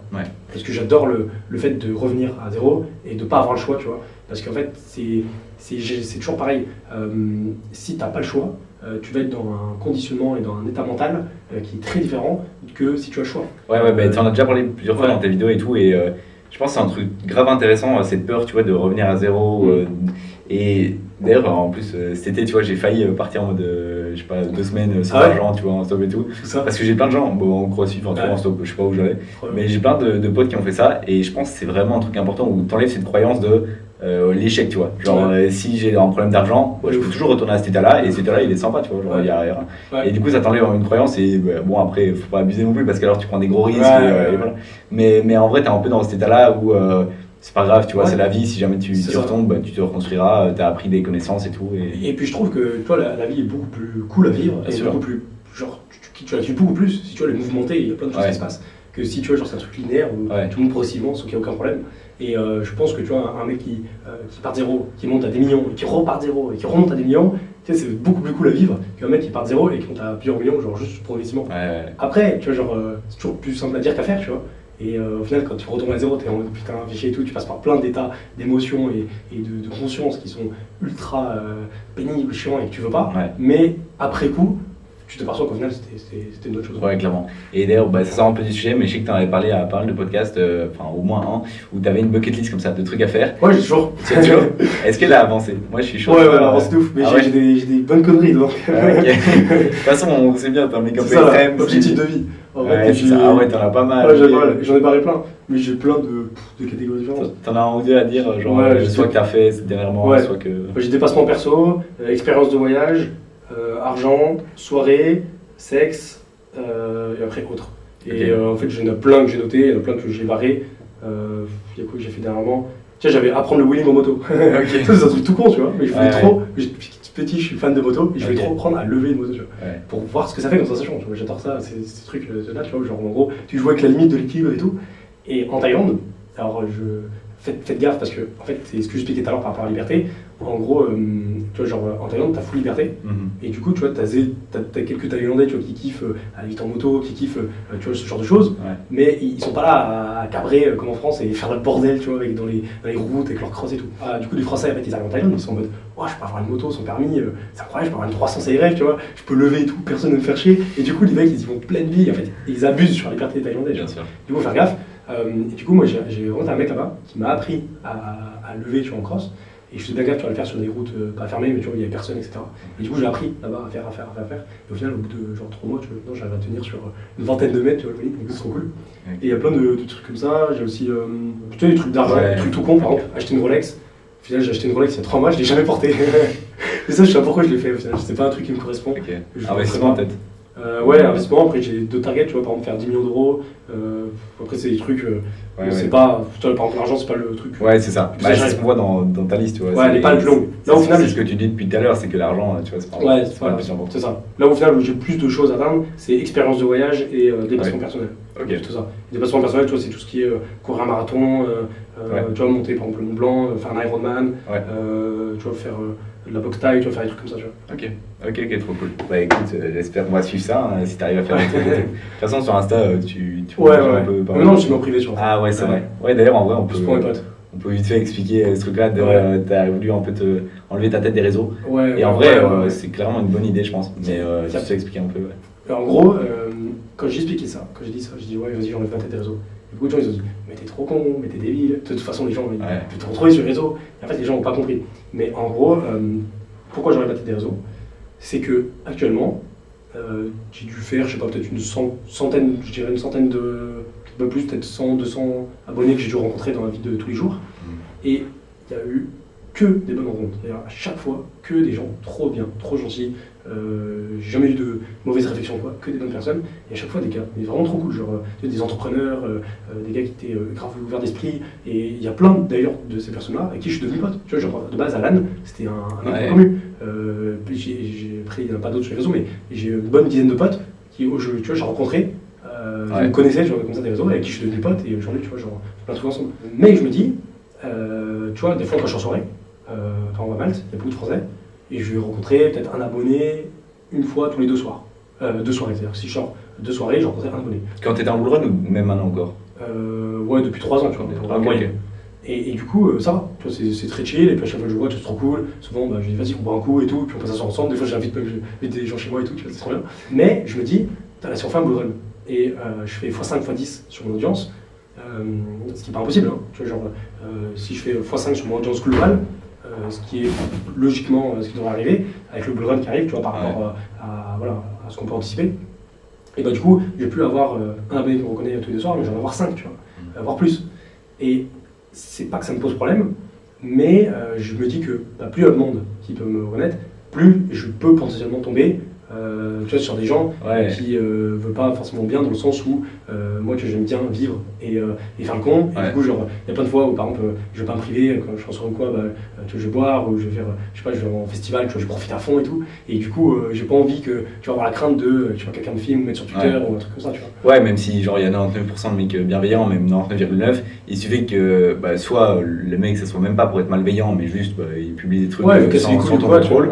Parce que j'adore le fait de revenir à zéro et de pas avoir le choix, tu vois. Parce qu'en fait, c'est toujours pareil. Si tu n'as pas le choix, tu vas être dans un conditionnement et dans un état mental qui est très différent que si tu as le choix. Ouais, tu en as déjà parlé plusieurs fois dans tes vidéos et tout, et je pense que c'est un truc grave intéressant, cette peur, tu vois, de revenir à zéro. Et d'ailleurs, en plus, cet été, tu vois, j'ai failli partir en mode, je sais pas, 2 semaines sans argent, tu vois, en stop et tout. Parce que j'ai plein de gens, bon, en CrossFit, en stop, je sais pas où j'allais, mais j'ai plein de potes qui ont fait ça, et je pense que c'est vraiment un truc important où tu enlèves cette croyance de l'échec, tu vois. Genre, si j'ai un problème d'argent, je peux toujours retourner à cet état-là, et cet état-là, il est sympa, tu vois. Genre, y a rien. Et du coup, ça t'enlève une croyance, et bon, après, faut pas abuser non plus, parce qu'alors tu prends des gros risques, et voilà. Mais en vrai, t'es un peu dans cet état-là où c'est pas grave, tu vois, c'est la vie, si jamais tu retombes, bah, tu te reconstruiras, t'as appris des connaissances et tout. Et puis je trouve que toi, la vie est beaucoup plus cool à vivre, et beaucoup plus, genre, tu la vis beaucoup plus, si tu vois, les mouvementés, il y a plein de choses qui se passent, que si tu vois, genre c'est un truc linéaire où tout le monde progressivement sans qu'il n'y ait aucun problème. Et je pense que tu vois, un mec qui part de zéro, qui monte à des millions, et qui repart de zéro, et qui remonte à des millions, tu sais, c'est beaucoup plus cool à vivre qu'un mec qui part de zéro et qui monte à plusieurs millions, genre juste progressivement. Après, tu vois, genre, c'est toujours plus simple à dire qu'à faire, tu vois. Et au final, quand tu retournes à zéro, t'es en mode putain, fichier et tout, tu passes par plein d'états d'émotions et de conscience qui sont ultra pénibles, chiants et que tu veux pas. Mais après coup, tu te perçois qu'au final c'était une autre chose. Ouais, clairement. Et d'ailleurs, ça sort un peu du sujet, mais je sais que tu en avais parlé à pas mal de podcasts, enfin au moins un, où tu avais une bucket list comme ça, de trucs à faire. Ouais, j'ai toujours. Est-ce qu'elle a avancé? Moi je suis chaud. Ouais, elle a avancé de ouf, mais j'ai des bonnes conneries donc. De toute façon, on sait bien, t'es un mec un peu extrême. Objectif de vie. Ah ouais, t'en as pas mal. J'en ai barré plein, mais j'ai plein de catégories différentes. T'en as un ou deux à dire, genre soit que t'as fait dernièrement, soit que. J'ai dépassement perso, expérience de voyage, argent, soirée, sexe, et après autre. Et en fait, il y en a plein que j'ai noté, il y en a plein que j'ai barré. Il y a quoi que j'ai fait dernièrement? Tiens, j'avais apprendre le wheeling en moto. Ça, c'est un truc tout con, tu vois, mais je voulais trop. Petit, je suis fan de moto et je vais trop apprendre à lever une moto, tu vois, pour voir ce que ça fait comme sensation. J'adore ça, ces trucs là, tu vois, genre en gros, tu joues avec la limite de l'équilibre et tout. Et en Thaïlande, alors faites gaffe parce que en fait, c'est ce que j'expliquais tout à l'heure par rapport à la liberté. En gros, tu vois, genre en Thaïlande, t'as full liberté. Et du coup, tu vois, t'as quelques Thaïlandais, tu vois, qui kiffent aller vite en moto, qui kiffent, tu vois, ce genre de choses. Mais ils sont pas là à cabrer comme en France et faire le bordel, tu vois, dans les routes avec leurs crosses et tout. Du coup, les Français, en fait, ils arrivent en Thaïlande, ils sont en mode, je peux avoir une moto sans permis, c'est incroyable, je peux avoir une 300 CRF, tu vois, je peux lever et tout, personne ne me faire chier. Et du coup, les mecs, ils y vont pleine vie, en fait, et ils abusent sur la liberté des Thaïlandais. Bien sûr. Du coup, faut faire gaffe. Et du coup, moi, j'ai rencontré un mec là-bas qui m'a appris à lever, tu vois, en crosse. Et je faisais bien gaffe, tu vas le faire sur des routes pas fermées, mais tu vois, il n'y avait personne, etc. Et du coup, j'ai appris là-bas à faire. Et au final, au bout de genre 3 mois, tu vois, j'arrive à tenir sur une vingtaine de mètres, tu vois, le donc c'est trop cool. Et il y a plein de trucs comme ça. J'ai aussi plutôt des trucs d'argent, des trucs tout con, par exemple, acheter une Rolex. Au final, j'ai acheté une Rolex il y a 3 mois, je ne l'ai jamais portée. Et ça, je sais pas pourquoi je l'ai fait, au final, c'est pas un truc qui me correspond. Investissement en tête. Ouais, investissement, après j'ai d'autres targets, tu vois, par exemple faire 10 millions d'euros. Après, c'est des trucs, c'est pas. Tu vois, par exemple, l'argent, c'est pas le truc. Ouais, c'est ça. Bah, c'est ce qu'on voit dans ta liste, tu vois. Ouais, elle n'est pas le plus long. Là, au final. C'est ce que tu dis depuis tout à l'heure, c'est que l'argent, tu vois, c'est pas le plus important. C'est ça. Là, au final, où j'ai plus de choses à atteindre, c'est expérience de voyage et dépassement personnel. Ok. Tout ça. Dépassement personnel, tu vois, c'est tout ce qui est courir un marathon, tu vois, monter par exemple le Mont Blanc, faire un Ironman, tu vois, faire de la boxe taille, tu vois, faire des trucs comme ça, tu vois. Ok, trop cool. Bah écoute, j'espère qu'on va suivre ça, si t'arrives à faire des trucs. De toute façon, sur Insta, tu un peu. Mais non, je suis en privé sur Insta. Ah ouais, c'est vrai. Ouais, d'ailleurs, en vrai, on peut vite fait expliquer ce truc-là. T'as voulu un peu enlever ta tête des réseaux. Ouais, et en vrai, c'est clairement une bonne idée, je pense. Mais tu sais expliquer un peu. En gros, quand j'ai expliqué ça, quand j'ai dit ça, j'ai dit ouais, vas-y, j'enlève ma tête des réseaux. Et beaucoup de gens ils ont dit mais t'es trop con, mais t'es débile. De toute façon, les gens ils te retrouver sur les réseaux. Et en fait, les gens n'ont pas compris. Mais en gros, pourquoi j'enlève la tête des réseaux? C'est que actuellement, j'ai dû faire, je sais pas, peut-être une centaine de, un peu plus, peut-être 100, 200 abonnés que j'ai dû rencontrer dans la vie de tous les jours. Et il y a eu que des bonnes rencontres. C'est-à-dire à chaque fois, que des gens trop bien, trop gentils. J'ai jamais eu de mauvaises réflexions, quoi, que des bonnes personnes. Et à chaque fois, des gars vraiment trop cool, genre des entrepreneurs, des gars qui étaient grave ouverts d'esprit. Et il y a plein d'ailleurs de ces personnes-là avec qui je suis devenu pote. Tu vois, genre de base, Alan, c'était un mec connu. Après, il n'y en a pas d'autres sur les réseaux, mais j'ai une bonne dizaine de potes qui, tu vois, j'ai rencontré. Je me connaissais, genre comme ça des réseaux, avec qui je suis devenu pote. Et aujourd'hui, tu vois, genre, plein de trucs ensemble. Mais je me dis, tu vois, des fois, quand je suis en soirée, quand on va à Malte, il y a beaucoup de Français. Et je vais rencontrer peut-être un abonné une fois tous les 2 soirs. 2 soirées, c'est-à-dire que si je sors 2 soirées, je rencontrerai un abonné. Quand tu étais en bull run ou même maintenant encore? Ouais, depuis 3 ans, tu vois. Okay. Et du coup, ça va, tu vois, c'est très chill. Et puis à chaque fois que je vois, c'est trop cool. Souvent, je dis vas-y, on boit un coup et tout, puis on passe ça ensemble. Des fois, j'invite des gens chez moi et tout, tu vois, c'est trop bien. Mais je me dis, si on fait un bull run et je fais x5, x10 sur mon audience, ce qui n'est pas impossible, hein. Tu vois, genre, si je fais x5 sur mon audience globale, ce qui est logiquement ce qui devrait arriver, avec le bull run qui arrive, tu vois, par rapport à ce qu'on peut anticiper. Et bah du coup, je vais plus avoir un abonné qui me reconnaît tous les 2 soirs, mais j'en vais avoir 5, tu vois, voire plus. Et c'est pas que ça me pose problème, mais je me dis que plus il y a de monde qui peut me reconnaître, plus je peux potentiellement tomber tu vois, sur des gens qui veulent pas forcément bien, dans le sens où moi que j'aime bien vivre et faire le con. Et du coup, genre, il y a plein de fois où par exemple, je vais pas me priver, quand je suis en soirée ou quoi, tu vois, je vais boire, ou je vais faire, je sais pas, je vais en festival, tu vois, je profite à fond et tout. Et du coup, j'ai pas envie que tu vas avoir la crainte de, tu vois, quelqu'un me filme ou mettre sur Twitter ou un truc comme ça, tu vois. Ouais, même si genre il y a 99% de mecs bienveillants, même 99,9%, il suffit que soit le mec ça soit même pas pour être malveillant, mais juste il publie des trucs sans ton contrôle.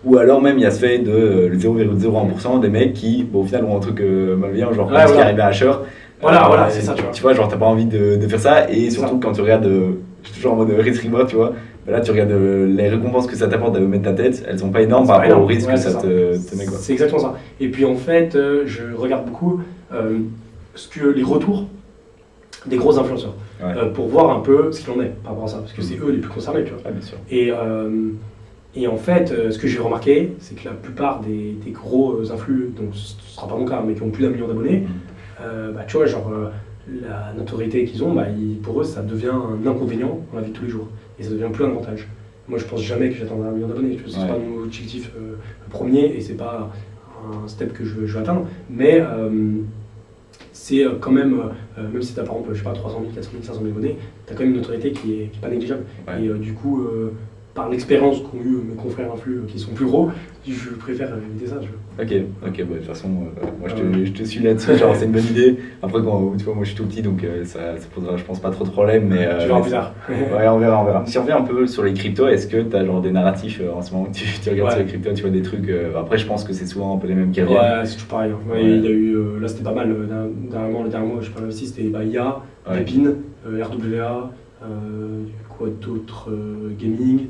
Ou alors même il y a ce fait de 0,01% des mecs qui au final ont un truc malveillant, genre ce qui arrive à Asher. Voilà, c'est ça, tu vois. Tu vois, genre t'as pas envie de faire ça, et surtout quand tu regardes, je suis toujours en mode risk reward, tu vois, là tu regardes les récompenses que ça t'apporte de mettre ta tête, elles sont pas énormes par rapport au risque que ça te met, quoi. C'est exactement ça. Et puis en fait, je regarde beaucoup les retours des gros influenceurs pour voir un peu ce qu'il en est par rapport à ça, parce que c'est eux les plus concernés, tu vois. Bien sûr. Et en fait, ce que j'ai remarqué, c'est que la plupart des gros influx, donc ce ne sera pas mon cas, mais qui ont plus d'1 million d'abonnés, tu vois, genre la notoriété qu'ils ont, pour eux, ça devient un inconvénient dans la vie de tous les jours. Et ça devient plus un avantage. Moi, je pense jamais que j'atteindrai 1 million d'abonnés. Ce n'est pas mon objectif premier et ce n'est pas un step que je veux atteindre. Mais c'est quand même, même si tu as par exemple, je sais pas, 300 000, 400 000, 500 000 abonnés, tu as quand même une notoriété qui est pas négligeable. Et du coup, par l'expérience qu'ont eu mes confrères influx qui sont plus gros, je préfère éviter ça. Ok, de toute façon, moi je te suis là-dessus, genre c'est une bonne idée. Après, tu vois, moi je suis tout petit, donc ça posera, je pense, pas trop de problème. Mais, tu verras plus tard. Ouais, on verra. Si on revient un peu sur les cryptos, est-ce que tu as genre des narratifs en ce moment que tu regardes sur les cryptos, tu vois des trucs. Après, je pense que c'est souvent un peu les mêmes qui reviennent. Ouais, c'est toujours pareil. Il y a eu, là c'était pas mal, dernièrement, le dernier mois, je sais pas investi, c'était IA, Pépine, RWA, quoi d'autre, gaming.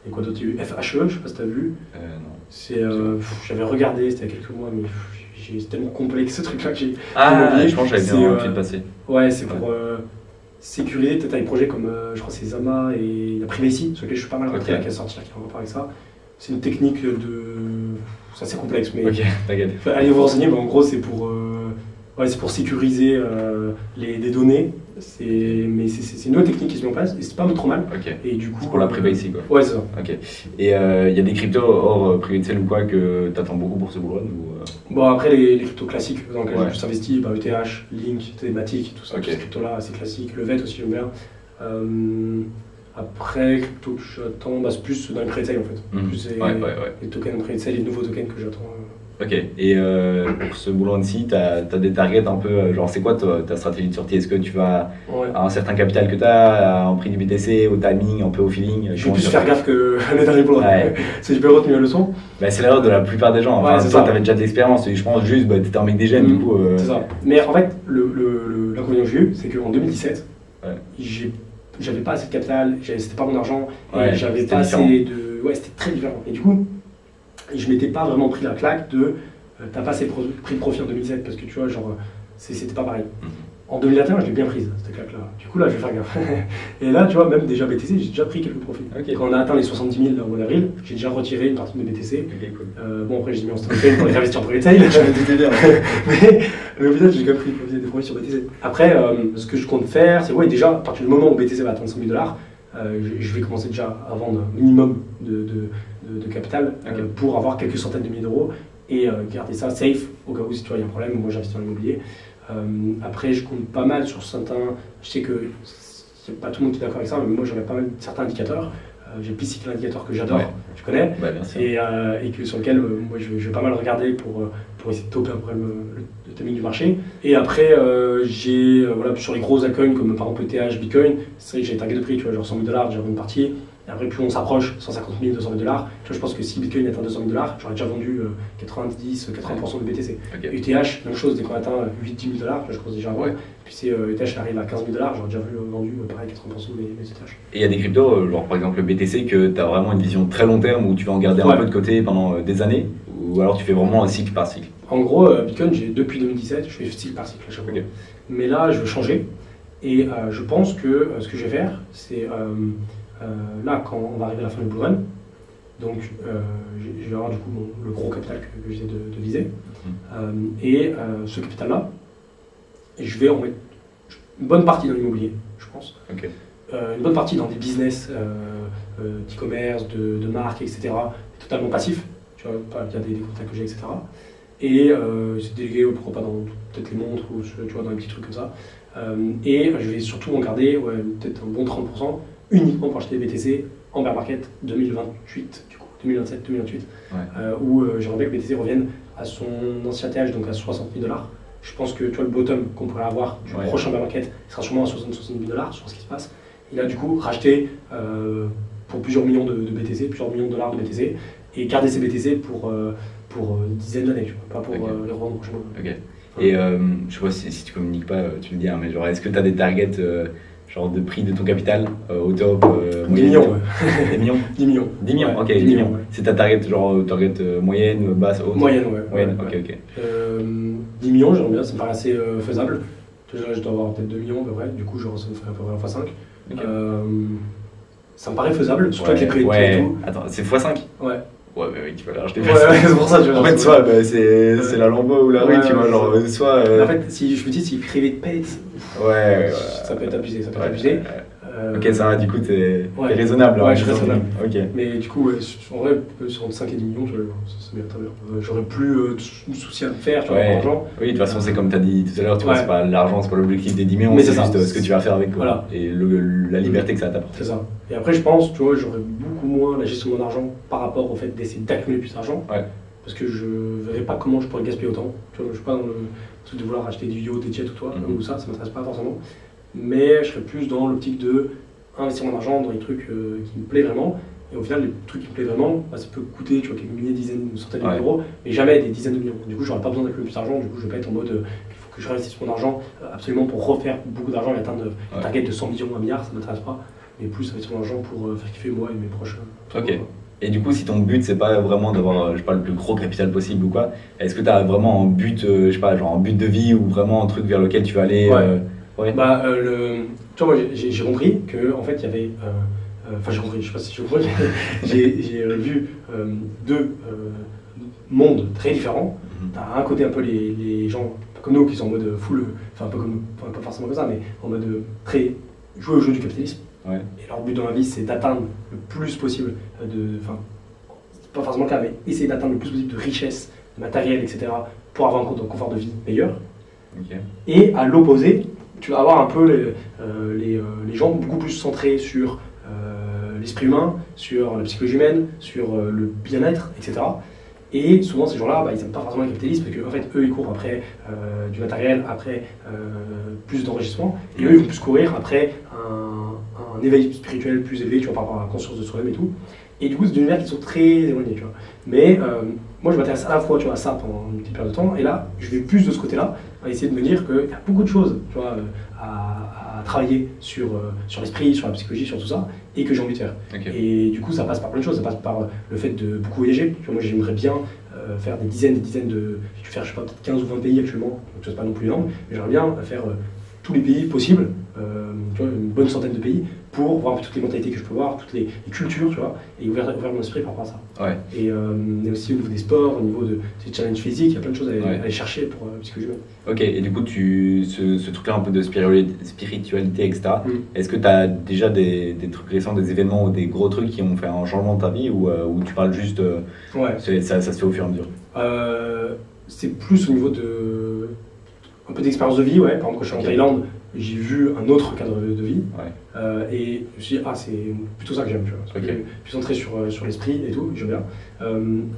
Et quoi d'autre, il y a eu FHE, je sais pas si t'as vu. Non. J'avais regardé, c'était il y a quelques mois, mais c'est tellement complexe ce truc-là que j'ai. Je pense que j'avais bien envie de passer. Ouais, c'est pour sécuriser. Peut-être avec des projets comme, je crois, c'est Zama et la Privacy, sur lesquels je suis pas mal rentré, qui a sorti, qui a un rapport avec ça. C'est une technique de. C'est assez complexe, mais. Ok, t'inquiète. Allez vous renseigner, mais en gros, c'est pour sécuriser des données mais c'est une autre technique qui se met en place et c'est pas trop mal. Et du coup, c'est pour la privacy quoi. Ouais, c'est ça. Et il y a des cryptos hors privacy ou quoi que tu attends beaucoup pour ce bullrun Bon, après les cryptos classiques dans lesquels j'ai plus investi, ETH, Link, Matic, tout ça, ces cryptos-là, assez classiques. Le VET aussi, j'aime bien. Après, crypto que j'attends, c'est plus dans le retail en fait. Plus les tokens en retail, les nouveaux tokens que j'attends. Et pour ce bullrun-ci, tu as des targets un peu, genre c'est quoi ta stratégie de sortie? Est-ce que tu vas à un certain capital que tu as, un prix du BTC, au timing, un peu au feeling? Je vais plus faire gaffe que les derniers bullruns. Si je peux retenir la leçon. C'est l'erreur de la plupart des gens. Enfin, toi, tu avais déjà de l'expérience et je pense juste tu étais un mec des gènes du coup. C'est ça. Mais en fait, l'inconvénient que j'ai eu, c'est qu'en 2017, j'avais pas assez de capital, c'était pas mon argent, et j'avais pas assez de. Ouais, c'était très différent. Et du coup, je m'étais pas vraiment pris la claque de t'as pas assez pris de profit en 2017 parce que tu vois, genre, c'était pas pareil. En 2021, je l'ai bien prise cette claque-là. Du coup, là, je vais faire gaffe. Et là, tu vois, même déjà BTC, j'ai déjà pris quelques profits. Quand on a atteint les 70 000 au mois d'avril, j'ai déjà retiré une partie de mes BTC. Bon, après, j'ai mis en standby pour les réinvestir en retail. Mais au final, j'ai quand même pris des profits sur BTC. Après, ce que je compte faire, c'est déjà, à partir du moment où BTC va atteindre 100 000 $, je vais commencer déjà à vendre un minimum de capital pour avoir quelques centaines de milliers d'euros et garder ça safe au cas où si tu vois il y a un problème. Moi j'investis dans l'immobilier. Après je compte pas mal sur certains, je sais que c'est pas tout le monde qui est d'accord avec ça, mais moi j'aurais pas mal certains indicateurs. J'ai P-Cycle indicateur que j'adore, tu connais, et que sur lequel moi je vais pas mal regarder pour essayer de toper un peu le timing du marché. Et après j'ai sur les gros altcoins comme par exemple ETH, Bitcoin, c'est vrai que j'ai target de prix, tu vois, genre 100 000 $, j'ai une partie. Et après, plus on s'approche, 150 000, 200 000 $, tu vois, je pense que si Bitcoin atteint 200 000 $, j'aurais déjà vendu 90-80% de BTC. ETH, même chose, dès qu'on atteint 8-10 000 $, je commence déjà à voir. Puis si ETH arrive à 15 000 $, j'aurais déjà vendu pareil 80% de mes ETH. Et il y a des cryptos, genre par exemple le BTC, que tu as vraiment une vision très long terme où tu vas en garder un peu de côté pendant des années, ou alors tu fais vraiment un cycle par cycle? En gros, Bitcoin, depuis 2017, je fais cycle par cycle à chaque fois. Mais là, je veux changer. Et je pense que ce que je vais faire, c'est là, quand on va arriver à la fin du bull run, donc je vais avoir du coup le gros capital que j'essaie de viser. Et ce capital-là, je vais en mettre une bonne partie dans l'immobilier, je pense. Une bonne partie dans des business d'e-commerce, de marques, etc. Totalement passif, tu vois, via des contacts que j'ai, etc. Et c'est délégué, pourquoi pas dans peut-être les montres ou tu vois, dans les petits trucs comme ça. Et je vais surtout en garder peut-être un bon 30% uniquement pour acheter des BTC en bear market 2028, du coup, 2027-2028, où j'aimerais bien que BTC revienne à son ancien TH, donc à 60 000 $. Je pense que tu vois, le bottom qu'on pourrait avoir du prochain bear market sera sûrement à 60-70 000 $, sur ce qui se passe. Et là, du coup, racheter pour plusieurs millions de BTC, plusieurs millions de dollars de BTC, et garder ces BTC pour une dizaine d'années, pas pour les revendre prochainement. Et je sais pas si tu communiques pas, tu me dis, mais genre, est-ce que tu as des targets genre de prix de ton capital au top 10 millions, Des millions 10 millions. 10 millions, ok, 10 millions. C'est ta target, genre target moyenne, basse, haute? Moyenne, Moyenne, ok. 10 millions, j'aimerais bien, ça me paraît assez faisable. Déjà, je dois avoir peut-être 2 millions à peu près, du coup, genre, ça me ferait à peu près x5. Ça me paraît faisable, surtout avec les prix et tout. Attends, c'est x5? Ouais. Ouais, mais oui, tu vas l'acheter. C'est pour ça, tu vois. En fait, soit c'est la Lambo ou la rue, tu vois, genre, soit. En fait, si je me dis, si privé de paid, ça peut être abusé, Ok, ça va, du coup, t'es raisonnable. Ouais, je suis raisonnable. Ok. Mais du coup, en vrai, sur 5 et 10 millions, ça m'irait très bien. J'aurais plus de soucis à me faire, tu vois, pour l'argent. Oui, de toute façon, c'est comme tu as dit tout à l'heure, tu vois, c'est pas l'argent, c'est pas l'objectif des 10 millions, c'est juste ce que tu vas faire avec, quoi. Voilà. Et la liberté que ça t'apporte. C'est ça. Et après, je pense, tu vois, j'aurais beaucoup moins la gestion de mon argent par rapport au fait d'essayer d'accumuler plus d'argent. Parce que je verrais pas comment je pourrais gaspiller autant. Tu vois, je suis pas dans le truc de vouloir acheter du yacht, des jets ou toi, ou ça m'intéresse pas forcément. Mais je serais plus dans l'optique de investir mon argent dans les trucs qui me plaisent vraiment. Et au final, les trucs qui me plaisent vraiment, ça peut coûter, tu vois, quelques milliers, dizaines, centaines de milliers d'euros, mais jamais des dizaines de millions. Du coup, j'aurais pas besoin d'accumuler plus d'argent. Du coup, je vais pas être en mode il faut que je réinvestisse mon argent absolument pour refaire beaucoup d'argent et atteindre une target de 100 millions, 1 milliard, ça m'intéresse pas. Mais plus investir mon argent pour faire kiffer moi et mes proches. Et du coup, si ton but c'est pas vraiment d'avoir, je sais pas, le plus gros capital possible ou quoi, est-ce que tu as vraiment un but, je sais pas, genre un but de vie ou vraiment un truc vers lequel tu vas aller? Bah, tu vois, moi j'ai compris que en fait il y avait, enfin j'ai compris, je sais pas si j'ai compris, j'ai vu deux mondes très différents. T'as un côté un peu les gens comme nous qui sont en mode full, enfin un peu comme nous, enfin, pas forcément comme ça, mais en mode très jouer au jeu du capitalisme. Ouais. Et leur but dans la vie, c'est d'atteindre le plus possible enfin, c'est pas forcément le cas, mais essayer d'atteindre le plus possible de richesse, de matériel, etc., pour avoir un confort de vie meilleur. Okay. Et à l'opposé, tu vas avoir un peu les gens beaucoup plus centrés sur l'esprit humain, sur la psychologie humaine, sur le bien-être, etc. Et souvent ces gens-là, ils n'aiment pas forcément le capitalisme parce qu'en fait, eux, ils courent après du matériel, après plus d'enrichissement, et eux, ils vont plus courir après un éveil spirituel plus élevé, tu vois, par rapport à la conscience de soi-même et tout. Et du coup, c'est des univers qui sont très éloignés, tu vois. Mais moi, je m'intéresse à la fois, tu vois, à ça pendant une petite période de temps, et là, je vais plus de ce côté-là, à essayer de me dire qu'il y a beaucoup de choses, tu vois, à travailler sur l'esprit, sur la psychologie, sur tout ça, et que j'ai envie de faire. Okay. Et du coup, ça passe par plein de choses. Ça passe par le fait de beaucoup voyager. Tu vois, moi, j'aimerais bien faire des dizaines de... Je vais faire, je sais pas, peut-être 15 ou 20 pays actuellement, donc ça, c'est pas non plus énorme, mais j'aimerais bien faire tous les pays possibles, tu vois, une bonne centaine de pays, pour voir toutes les mentalités que je peux voir, toutes les cultures, tu vois, et ouvrir mon esprit par rapport à ça. Ouais. Et aussi au niveau des sports, au niveau des challenges physiques, il y a plein de choses à aller chercher pour psychologie. Ok, et du coup, ce truc-là un peu de spiritualité, etc., est-ce que tu as déjà des trucs récents, des événements ou des gros trucs qui ont fait un changement de ta vie, ou tu parles juste ça se fait au fur et à mesure? C'est plus au niveau un peu d'expérience de vie, ouais. Par exemple, quand je suis en Thaïlande, j'ai vu un autre cadre de vie, et je me suis dit, c'est plutôt ça que j'aime, tu vois. Okay. Plus centré sur l'esprit et tout, j'aime bien.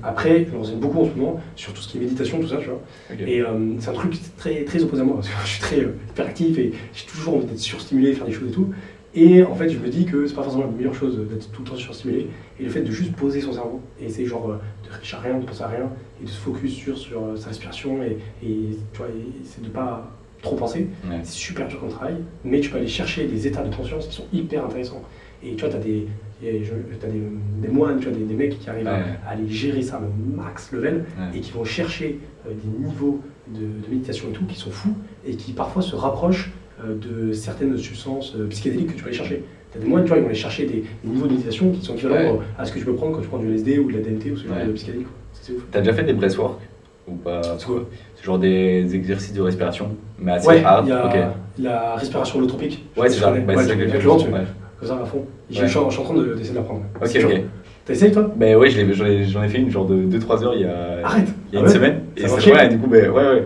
Après, je me renseigne beaucoup en ce moment sur tout ce qui est méditation, tout ça, tu vois. Okay. Et c'est un truc très, très opposé à moi, parce que je suis très hyperactif et j'ai toujours envie d'être surstimulé, faire des choses et tout. Et en fait, je me dis que c'est pas forcément la meilleure chose d'être tout le temps surstimulé. Et le fait de juste poser son cerveau et essayer genre de réfléchir à rien, de penser à rien et de se focus sur sa respiration et tu vois, c'est de pas trop penser, c'est super dur comme travail, mais tu peux aller chercher des états de conscience qui sont hyper intéressants. Et tu vois, t'as des moines, tu vois, des mecs qui arrivent à aller gérer ça au max level et qui vont chercher des niveaux de méditation et tout qui sont fous et qui parfois se rapprochent de certaines substances psychédéliques que tu peux aller chercher. T'as des moines, tu vois, ils vont aller chercher des niveaux de méditation qui sont équivalents à ce que tu peux prendre quand tu prends du LSD ou de la DMT ou ce genre de psychédélique. C'est ouf. T'as déjà fait des breathwork ou pas? C'est quoi? C'est genre des exercices de respiration, mais assez hard. Il y a la respiration holotropique. Ouais, c'est ça. Avec le vent, tu comme ça à fond. Je suis en train d'essayer de l'apprendre. Ok. T'as essayé toi? Ben ouais, j'en ai fait une genre de 2-3 heures il y a une semaine. Et ça marchait. Du coup,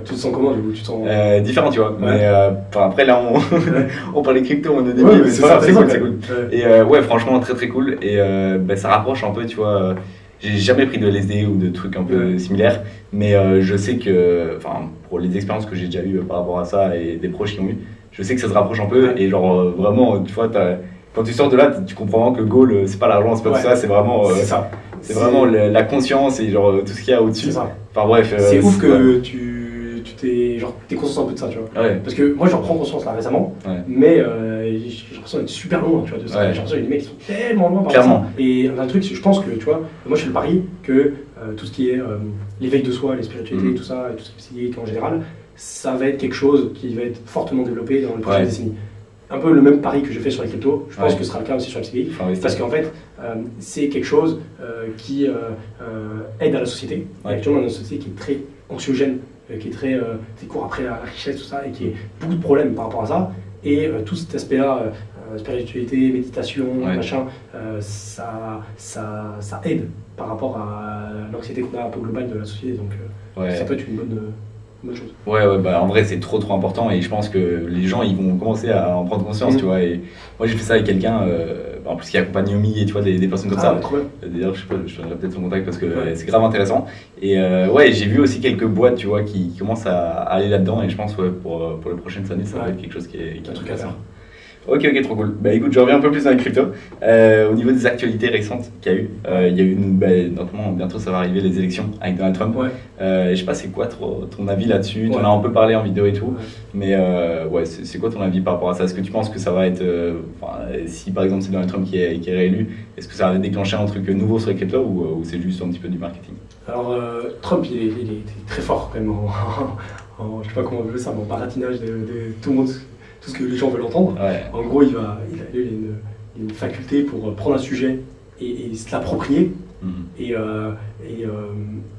Tu te sens comment du coup? Tu te sens différent, tu vois. Mais après là, on parlait crypto, on est au début, mais c'est cool. Et franchement, très très cool. Et ça rapproche un peu, tu vois. J'ai jamais pris de LSD ou de trucs un peu similaires, mais je sais que, pour les expériences que j'ai déjà eues par rapport à ça et des proches qui ont eu, je sais que ça se rapproche un peu. Et genre vraiment, tu vois, quand tu sors de là, tu comprends vraiment que le goal, c'est pas l'argent, c'est pas tout ça, c'est vraiment, c'est vraiment la conscience et genre tout ce qu'il y a au-dessus. Enfin bref. C'est ouf que t'es conscient un peu de ça, tu vois. Parce que moi, j'en prends conscience là récemment, mais j'ai l'impression d'être super loin, tu vois, de ça. J'ai l'impression qu'il y a des mecs qui sont tellement loin par ça. Et un truc, je pense que, tu vois, moi je fais le pari que tout ce qui est l'éveil de soi, les spiritualités, tout ça, et tout ce qui est psychique en général, ça va être quelque chose qui va être fortement développé dans les prochaines décennies. Un peu le même pari que je fais sur les cryptos, je pense que ce sera le cas aussi sur la psychique, parce qu'en fait, c'est quelque chose qui aide à la société. Actuellement, on a une société qui est très anxiogène, qui court après la richesse, tout ça, et qui a beaucoup de problèmes par rapport à ça. Et tout cet aspect-là, spiritualité, méditation, machin, ça aide par rapport à l'anxiété qu'on a un peu globale de la société. Donc ça peut être une bonne chose. En vrai c'est trop important et je pense que les gens ils vont commencer à en prendre conscience, tu vois. Et moi j'ai fait ça avec quelqu'un en plus qui accompagne Yomi et tu vois des personnes comme ça. D'ailleurs je sais pas, je donnerai peut-être son contact parce que c'est grave intéressant. Et j'ai vu aussi quelques boîtes, tu vois, qui commencent à aller là-dedans et je pense pour les prochaines années ça va être quelque chose qui est intéressant. Ok, trop cool. Écoute, je reviens un peu plus dans les cryptos. Au niveau des actualités récentes qu'il y a eu, il y a eu notamment bientôt ça va arriver les élections avec Donald Trump. Je sais pas, c'est quoi ton avis là-dessus? Tu en as un peu parlé en vidéo et tout, mais c'est quoi ton avis par rapport à ça? Est-ce que tu penses que ça va être, si par exemple c'est Donald Trump qui est réélu, est-ce que ça va déclencher un truc nouveau sur les cryptos ou c'est juste un petit peu du marketing? Alors Trump il est très fort quand même je sais pas comment on veut ça, mais en baratinage de tout le monde. Tout ce que les gens veulent entendre. En gros, il a une faculté pour prendre un sujet et se l'approprier et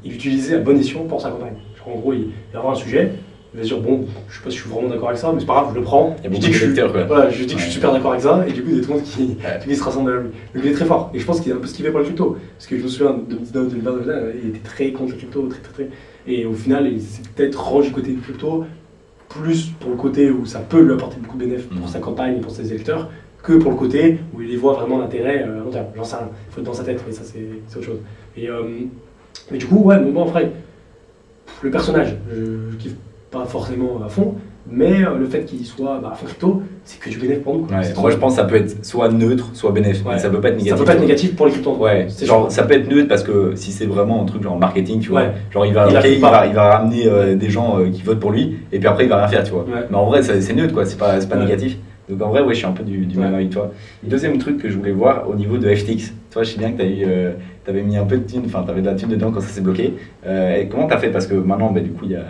l'utiliser à bon escient pour sa campagne. Genre, en gros, il va avoir un sujet, il va se dire bon, je sais pas si je suis vraiment d'accord avec ça, mais c'est pas grave, je le prends. Je dis que je suis super d'accord avec ça, et du coup, il y a tout le monde qui se rassemble derrière lui. Donc il est très fort, et je pense qu'il est un peu ce qu'il fait pour les cryptos. Parce que je me souviens de 2019, il était très contre les cryptos, très. Et au final, il s'est peut-être rangé du côté des cryptos, plus pour le côté où ça peut lui apporter beaucoup de bénéfices pour sa campagne, pour ses électeurs, que pour le côté où il y voit vraiment l'intérêt à long terme. J'en sais rien, il faut être dans sa tête, mais ça c'est autre chose. Mais du coup, ouais, en vrai, le personnage, je kiffe pas forcément à fond, mais le fait qu'il soit à fond crypto, c'est que du bénéfice pour nous. Ouais, moi je pense que ça peut être soit neutre, soit bénéfique, mais ça peut pas être négatif. Ça peut pas être négatif pour les cryptos. Ouais, genre ça peut être neutre parce que si c'est vraiment un truc genre marketing, tu vois, genre il va ramener des gens qui votent pour lui, et puis après il va rien faire, tu vois. Mais en vrai c'est neutre quoi, c'est pas négatif. Donc en vrai, ouais, je suis un peu du même avec toi. Deuxième truc que je voulais voir au niveau de FTX. Toi, je sais bien que tu avais mis un peu de thune, enfin, tu avais de la thune dedans quand ça s'est bloqué. Et comment tu as fait? Parce que maintenant, du coup, il y a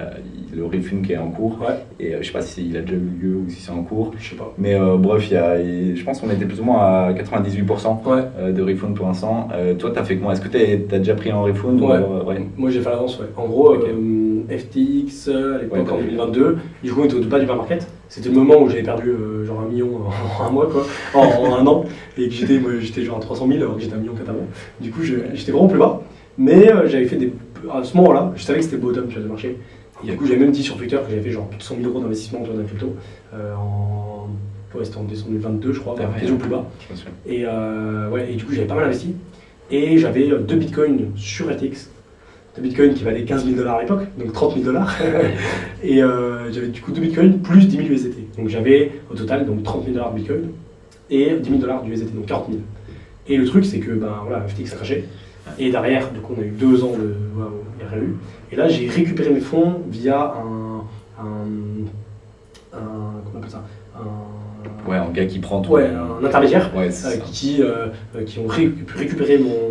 le refund qui est en cours. Et je sais pas si il a déjà eu lieu ou si c'est en cours. Je sais pas. Mais bref, je pense qu'on était plus ou moins à 98% de refund pour l'instant. Toi, tu as fait comment? Est-ce que tu as déjà pris un refund? Moi, j'ai fait l'avance, En gros, FTX, à l'époque, en 2022, du coup, on était au bas du bear market. C'était le moment où j'avais perdu genre 1 million en un mois, quoi, en un an, et que j'étais genre à 300 000 alors que j'étais à 1,4 million avant. Du coup, j'étais vraiment plus bas, mais j'avais fait à ce moment-là, je savais que c'était le bottom sur le marché. Et du coup, j'avais même dit sur Twitter que j'avais fait genre plus de 100 000 euros d'investissement dans la crypto. C'était en décembre 2022, je crois, quasiment plus bas. Et du coup, j'avais pas mal investi. Et j'avais 2 bitcoins sur FTX. De Bitcoin qui valait 15 000 $ à l'époque, donc 30 000 $. Et j'avais du coup 2 Bitcoin plus 10 000 USDT. Donc j'avais au total donc 30 000 $ de Bitcoin et 10 000 $ du USDT, donc 40 000. Et le truc c'est que FTX a craché. Et derrière, du coup on a eu 2 ans de RLU. Et là j'ai récupéré mes fonds via comment on appelle ça, un gars qui prend tout. Un intermédiaire qui ont pu récupérer mon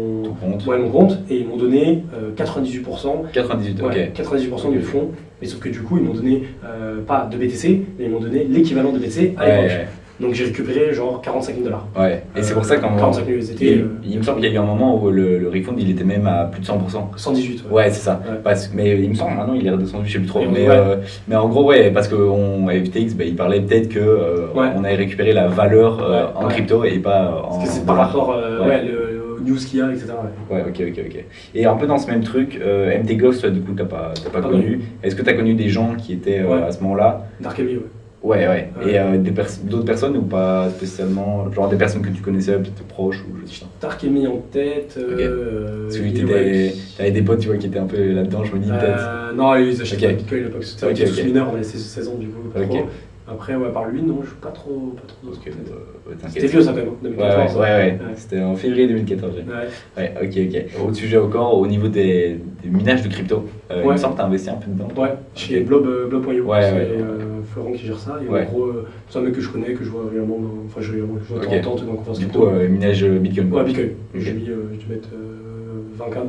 compte et ils m'ont donné 98%. 98% du fonds. Mais sauf que du coup, ils m'ont donné pas de BTC, mais ils m'ont donné l'équivalent de BTC à l'époque. Donc j'ai récupéré genre 45 000 $. Ouais, et c'est pour ça qu'en 45 000 USDT. Il me semble qu'il y a eu un moment où le refund il était même à plus de 100%. 118. Ouais, c'est ça. Mais il me semble maintenant il est redescendu, je sais plus trop. Mais en gros, parce que FTX, il parlait peut-être qu'on avait récupéré la valeur en crypto et pas en. Parce que c'est par rapport au news qu'il y a, etc. Ok. Et un peu dans ce même truc, MT Ghost, toi, du coup, t'as pas connu. Est-ce que tu as connu des gens qui étaient à ce moment-là? Dark Heavy, Ouais. Et d'autres personnes ou pas spécialement? Genre des personnes que tu connaissais peut-être proches ou je sais pas. Dark Heavy en tête. T'avais des potes tu vois, qui étaient un peu là-dedans, je me dis peut-être. Non, ils achetaient Bitcoin à l'époque. C'était tous mineurs, on avait 16 ans du coup. Après, par lui, non, je suis pas trop d'autres. C'était vieux ça quand même, 2014. Ouais. C'était en février 2014. Ok. Autre sujet encore, au niveau des minages de crypto. Il me semble que tu as investi un peu dedans. Chez Blob.io. C'est Florent qui gère ça. Et en gros, c'est un mec que je connais, que je vois régulièrement. Je vois de temps en temps dans la conférence crypto. Du coup, minage Bitcoin. Ouais, Bitcoin. J'ai dû mettre 20 000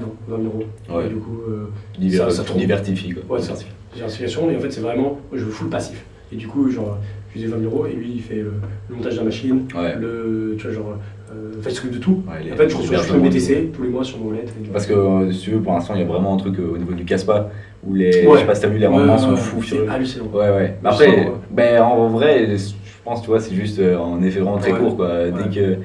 €. Et du coup, ça diversifie quoi. C'est diversification. Et en fait, c'est vraiment, je veux full passif. Et du coup, genre, je lui dis 20 000 € et lui, il fait le montage de la machine, fait s'occupe de tout. En fait, je reçois le BTC tous les mois sur mon wallet. Parce que, si tu veux, pour l'instant, il y a vraiment un truc au niveau du Caspa où je sais pas si t'as vu, les rendements sont fous sur eux. C'est hallucinant. Après, en vrai, je pense, tu vois, c'est juste un effet vraiment très court, quoi. Dès que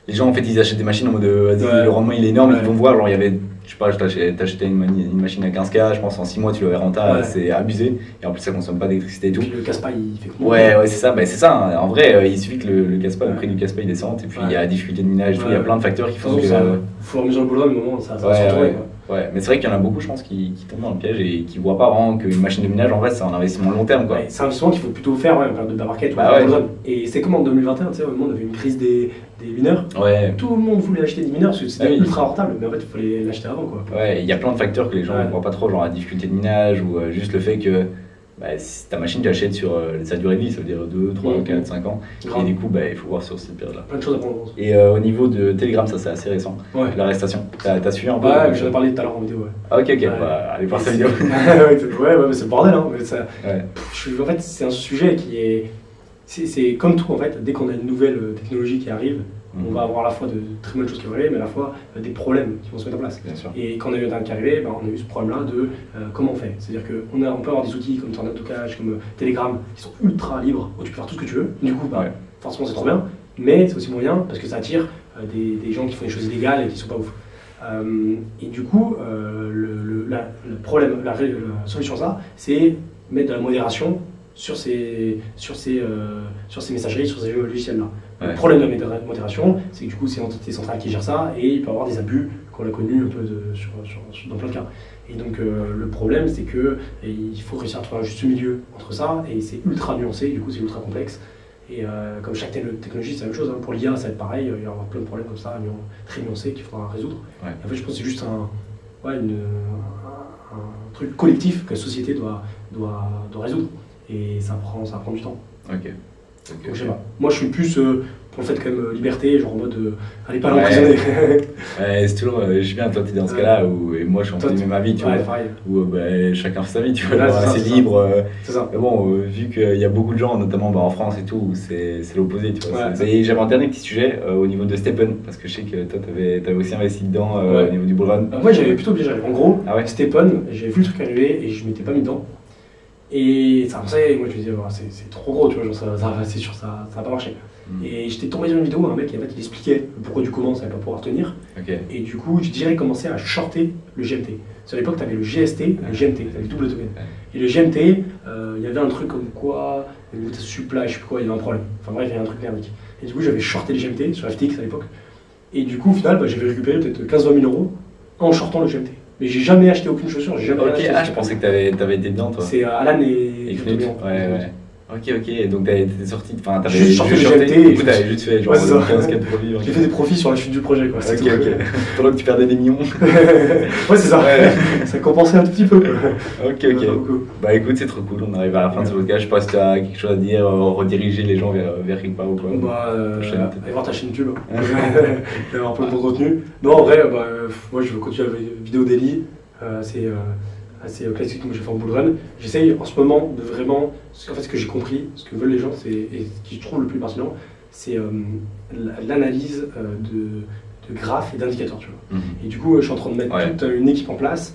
les gens, en fait, ils achètent des machines en mode, le rendement, il est énorme, ils vont voir, genre, il y avait. Je sais pas, t'achetais une machine à 15K, je pense en 6 mois tu l'avais rentable, c'est abusé. Et en plus ça consomme pas d'électricité et tout. Et le Caspa il fait comment? Ouais, c'est ça, c'est ça. Hein. En vrai, il suffit que le Caspa, le prix du Caspa il descende, et puis il y a la difficulté de minage, il y a plein de facteurs qui font que. Faut remettre le boulot à un moment, ça va se retrouver. Ouais, mais c'est vrai qu'il y en a beaucoup, je pense, qui tombent dans le piège et qui voient pas vraiment qu'une machine de minage, en vrai, c'est un investissement long terme. C'est un investissement qu'il faut plutôt faire en période de bear market ou de zone. Et c'est comme en 2021, tu sais, au moment on avait une crise des mineurs. Tout le monde voulait acheter des mineurs parce que c'était ultra rentable, mais en fait, il fallait l'acheter avant, quoi. Ouais, il y a plein de facteurs que les gens ne voient pas trop, genre la difficulté de minage ou juste le fait que si ta machine tu l'achètes sur sa durée de vie, ça veut dire 2, 3, 4, 5 ans. Et du coup, il faut voir sur cette période-là. Plein de choses à prendre en compte. Et au niveau de Telegram, ça c'est assez récent. L'arrestation. T'as suivi un peu? Ouais, j'en ai parlé tout à l'heure en vidéo. Ok, allez voir sa vidéo. Mais c'est le bordel. Hein. En fait, c'est un sujet qui est. C'est comme tout en fait, dès qu'on a une nouvelle technologie qui arrive, On va avoir à la fois de très bonnes choses qui vont arriver, mais à la fois des problèmes qui vont se mettre en place. Et quand on a eu un dernier qui est arrivé, on a eu ce problème-là de comment on fait. C'est-à-dire qu'on peut avoir des outils comme Tornado Cash, comme Telegram, qui sont ultra libres, où tu peux faire tout ce que tu veux. Du coup, forcément, c'est trop bien, mais c'est aussi moyen parce que ça attire des gens qui font des choses illégales et qui sont pas ouf. Et du coup, le problème, la solution à ça, c'est mettre de la modération sur ces messageries, sur ces logiciels-là. Le problème de la modération, c'est que du coup, c'est l'entité centrale qui gère ça et il peut y avoir des abus qu'on a connus un peu dans plein de cas. Et donc, le problème, c'est qu'il faut réussir à trouver un juste milieu entre ça et c'est ultra nuancé, du coup, c'est ultra complexe. Et comme chaque technologie, c'est la même chose. Pour l'IA, ça va être pareil, il va y avoir plein de problèmes comme ça, très nuancés, qu'il faudra résoudre. En fait, je pense que c'est juste un truc collectif que la société doit résoudre. Et ça prend du temps. Donc, je sais pas. Moi, je suis plus pour le fait quand même liberté, genre en mode allez pas l'emprisonner. C'est toujours, je suis bien, toi tu es dans ce cas-là où et moi je suis en train de vivre ma vie, tu vois, où chacun fait sa vie, tu vois, c'est libre. Mais bon, vu qu'il y a beaucoup de gens, notamment en France et tout, c'est l'opposé, tu vois. Et j'avais un dernier petit sujet au niveau de Stepn, parce que je sais que toi t'avais aussi investi dedans au niveau du bullrun. Moi j'avais plutôt bien géré. En gros, Stepn, j'avais vu le truc arriver et je m'étais pas mis dedans. Et ça avançait, et moi je me disais, c'est trop gros, tu vois, genre, c'est sûr, ça va pas marcher. Et j'étais tombé sur une vidéo, un mec en fait, il expliquait le pourquoi du comment ça allait pas pouvoir tenir. Et du coup, j'ai direct commencé à shorter le GMT. Sur l'époque, tu avais le GST et le GMT, tu avais le double token. Et le GMT, il y avait un truc comme quoi, au niveau de supply, je sais plus quoi, il y avait un problème. Enfin bref, il y avait un truc merdique. Et du coup, j'avais shorté le GMT sur FTX à l'époque. Et du coup, au final, j'avais récupéré peut-être 15-20 000 € en shortant le GMT. Mais j'ai jamais acheté aucune chaussure, j'ai jamais acheté. Je pensais que t'avais été dedans, toi. C'est Alan et Knut. Ok, donc t'es sorti, enfin t'avais juste sorti le GMT et du coup t'avais juste fait genre 15-4 produits. J'ai fait des profits sur la chute du projet, quoi. Ok. Pendant que tu perdais des millions. Ouais, c'est ça. Ça compensait un tout petit peu. Ok. Bah écoute, c'est trop cool, on arrive à la fin de ce podcast. Je sais pas si tu as quelque chose à dire, rediriger les gens vers quelque part ou quoi. Allez voir ta chaîne YouTube. Il y a un peu de bon contenu. Non, en vrai, moi je veux continuer la vidéo daily. assez classique comme je fais en bullrun. J'essaye en ce moment de vraiment, en fait ce que j'ai compris, ce que veulent les gens, et ce qui je trouve le plus pertinent, c'est l'analyse de graphes et d'indicateurs. Tu vois. Et du coup, je suis en train de mettre toute une équipe en place,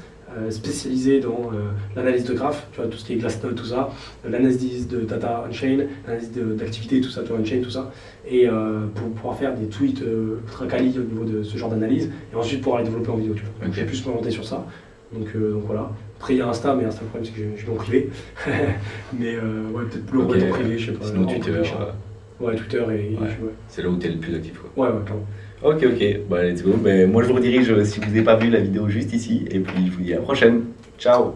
spécialisée dans l'analyse de graphes, tu vois, tout ce qui est Glassnode, tout ça, l'analyse de data on-chain, l'analyse d'activité, tout ça, on-chain, tout ça, et pour pouvoir faire des tweets ultra quali au niveau de ce genre d'analyse, et ensuite pouvoir les développer en vidéo. Tu vois. Donc je vais plus m'orienter sur ça. Donc voilà. Après il y a Insta, mais Insta le problème c'est que je vais en privé. Mais peut-être plus en privé, je sais pas. Sinon Twitter. Twitter et c'est là où tu es le plus actif, quoi. Ouais, clairement. Ok, bah let's go. Moi je vous redirige si vous n'avez pas vu la vidéo juste ici, et puis je vous dis à la prochaine. Ciao.